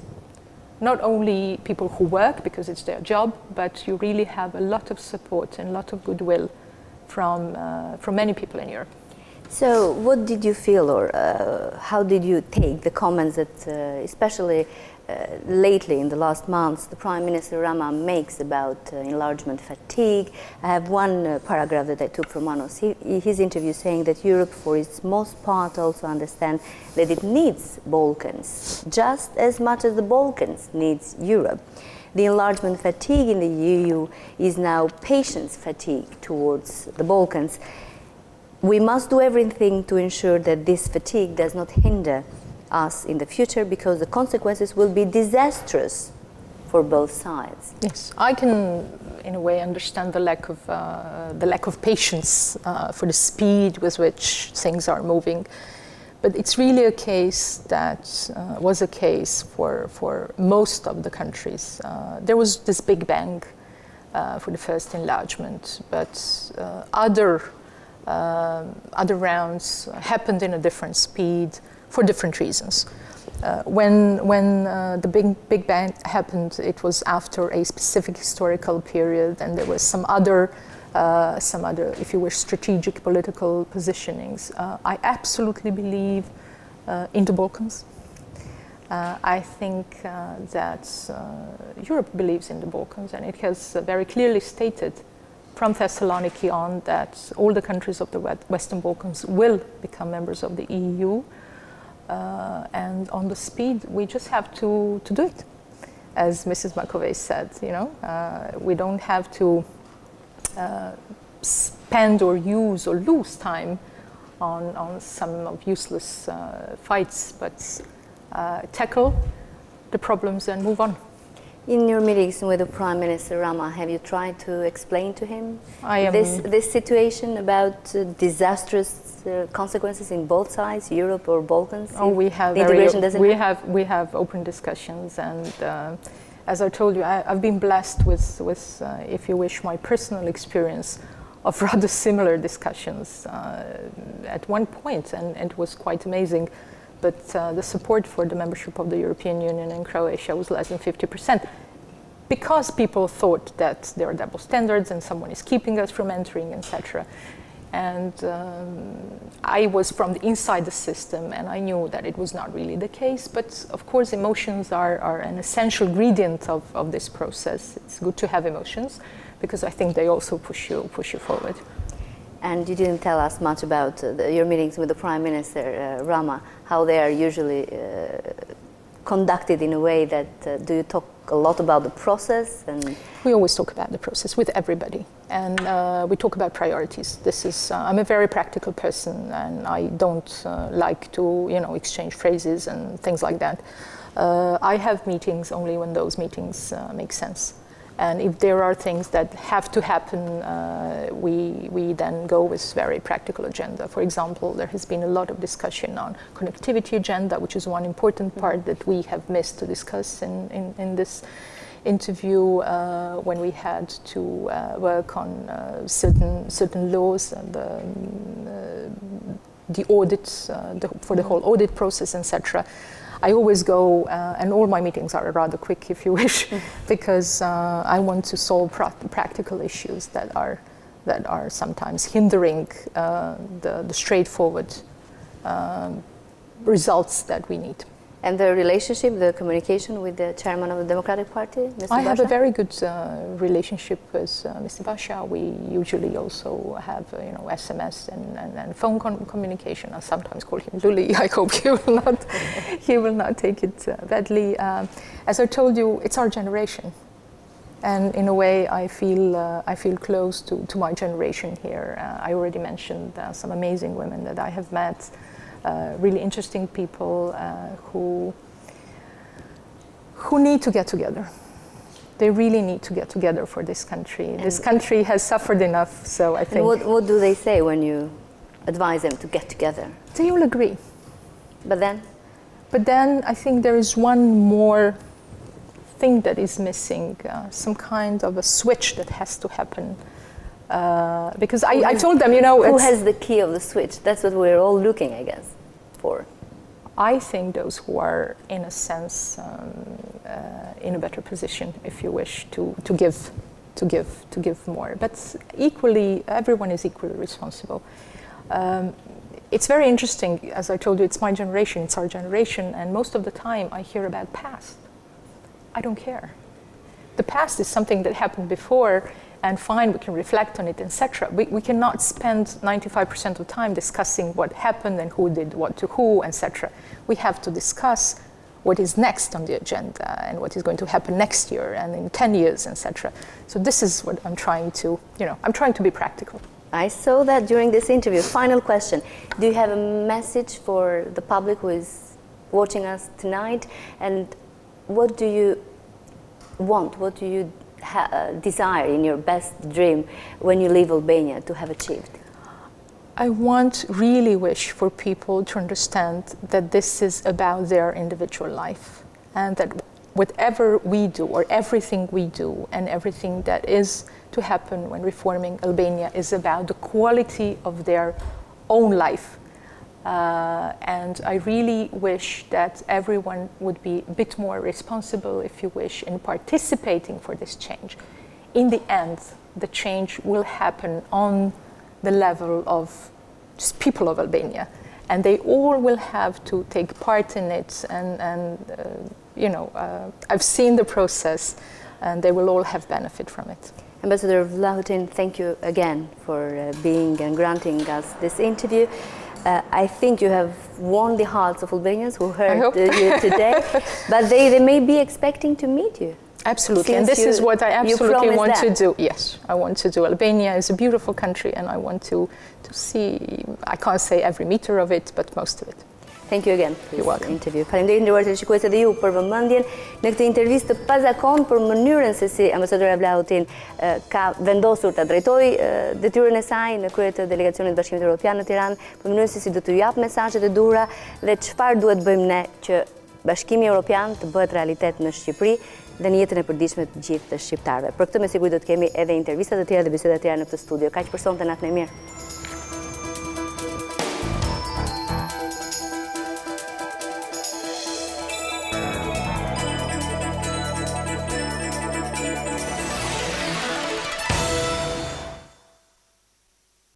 Not only people who work because it's their job, but you really have a lot of support and a lot of goodwill from many people in Europe. So what did you feel, or how did you take the comments that, especially lately in the last months, the Prime Minister Rama makes about enlargement fatigue? I have one paragraph that I took from one of his interviews saying that Europe, for its most part, also understands that it needs Balkans just as much as the Balkans needs Europe. The enlargement fatigue in the EU is now patience fatigue towards the Balkans. We must do everything to ensure that this fatigue does not hinder us in the future, because the consequences will be disastrous for both sides. Yes, I can, in a way, understand the lack of patience for the speed with which things are moving, but it's really a case that was a case for most of the countries. There was this big bang for the first enlargement, but other rounds happened in a different speed for different reasons. When the Big Bang happened, it was after a specific historical period, and there was some other, if you wish, strategic political positionings. I absolutely believe in the Balkans. I think that Europe believes in the Balkans, and it has very clearly stated from Thessaloniki on that all the countries of the Western Balkans will become members of the EU. And on the speed, we just have to do it. As Mrs. McAvey said, we don't have to spend or use or lose time on some of useless fights, but tackle the problems and move on. In your meetings with the Prime Minister Rama, have you tried to explain to him this situation about disastrous consequences in both sides, Europe or Balkans? Oh, we have we have open discussions, and as I told you, I've been blessed with if you wish, my personal experience of rather similar discussions at one point, and it was quite amazing. But the support for the membership of the European Union in Croatia was less than 50%, because people thought that there are double standards and someone is keeping us from entering, etc. And I was from the inside the system, and I knew that it was not really the case. But of course, emotions are an essential ingredient of this process. It's good to have emotions, because I think they also push you forward. And you didn't tell us much about your meetings with the Prime Minister Rama, how they are usually conducted in a way that, do you talk a lot about the process? And we always talk about the process with everybody, and we talk about priorities. This is, I'm a very practical person, and I don't like to, exchange phrases and things like that. I have meetings only when those meetings make sense. And if there are things that have to happen, we then go with very practical agenda. For example, there has been a lot of discussion on connectivity agenda, which is one important part that we have missed to discuss in this interview when we had to work on certain laws and the audits for the whole audit process, etc. I always go, and all my meetings are rather quick, if you wish, because I want to solve practical issues that are sometimes hindering the straightforward results that we need. And the relationship, the communication with the chairman of the Democratic Party, Mr. I have Basha? a very good relationship with Mr. Basha. We usually also have, SMS and phone communication. I sometimes call him Luli. I hope he will not take it badly. As I told you, it's our generation, and in a way, I feel close to my generation here. I already mentioned some amazing women that I have met. Really interesting people who need to get together. They really need to get together for this country. And this country has suffered enough, so I think... What do they say when you advise them to get together? They all agree. But then? But then I think there is one more thing that is missing, some kind of a switch that has to happen. Because I told them, who has the key of the switch? That's what we're all looking, I guess, for. I think those who are, in a sense, in a better position, if you wish, to give more. But equally, everyone is equally responsible. It's very interesting, as I told you, it's my generation, it's our generation, and most of the time I hear about past. I don't care. The past is something that happened before, and fine, we can reflect on it, etc. We cannot spend 95% of the time discussing what happened and who did what to who, etc. We have to discuss what is next on the agenda and what is going to happen next year and in 10 years, etc. So this is what I'm trying to, I'm trying to be practical. I saw that during this interview. Final question. Do you have a message for the public who is watching us tonight? And what do you want? What do you desire in your best dream when you leave Albania to have achieved? I really wish for people to understand that this is about their individual life, and that whatever we do or everything we do and everything that is to happen when reforming Albania is about the quality of their own life. And I really wish that everyone would be a bit more responsible, if you wish, in participating for this change. In the end, the change will happen on the level of just people of Albania, and they all will have to take part in it. And I've seen the process, and they will all have benefit from it. Ambassador Vlahutin, thank you again for being and granting us this interview. I think you have won the hearts of Albanians who heard you today, but they may be expecting to meet you. Absolutely, and this is what I absolutely want to do. Yes, I want to do. Albania is a beautiful country, and I want to see, I can't say every meter of it, but most of it. Thank you again for this interview. Faleminderit nderuar televizionistë dhe ju për vëmendjen në këtë intervistë të pazakontë për mënyrën se si ambasadora Vlahutin ka vendosur ta drejtojë detyrën e saj në krye të delegacionit të Bashkimit Evropian në Tiranë, për mënyrën se si do të jap mesazhet e duhura dhe çfarë duhet bëjmë ne që Bashkimi Evropian të bëhet realitet në Shqipëri dhe në jetën e përditshme të gjithë të shqiptarëve. Për këtë me siguri do të kemi edhe intervista të tjera dhe biseda të tjera në këtë studio. Kaq për sonte, natën e mirë.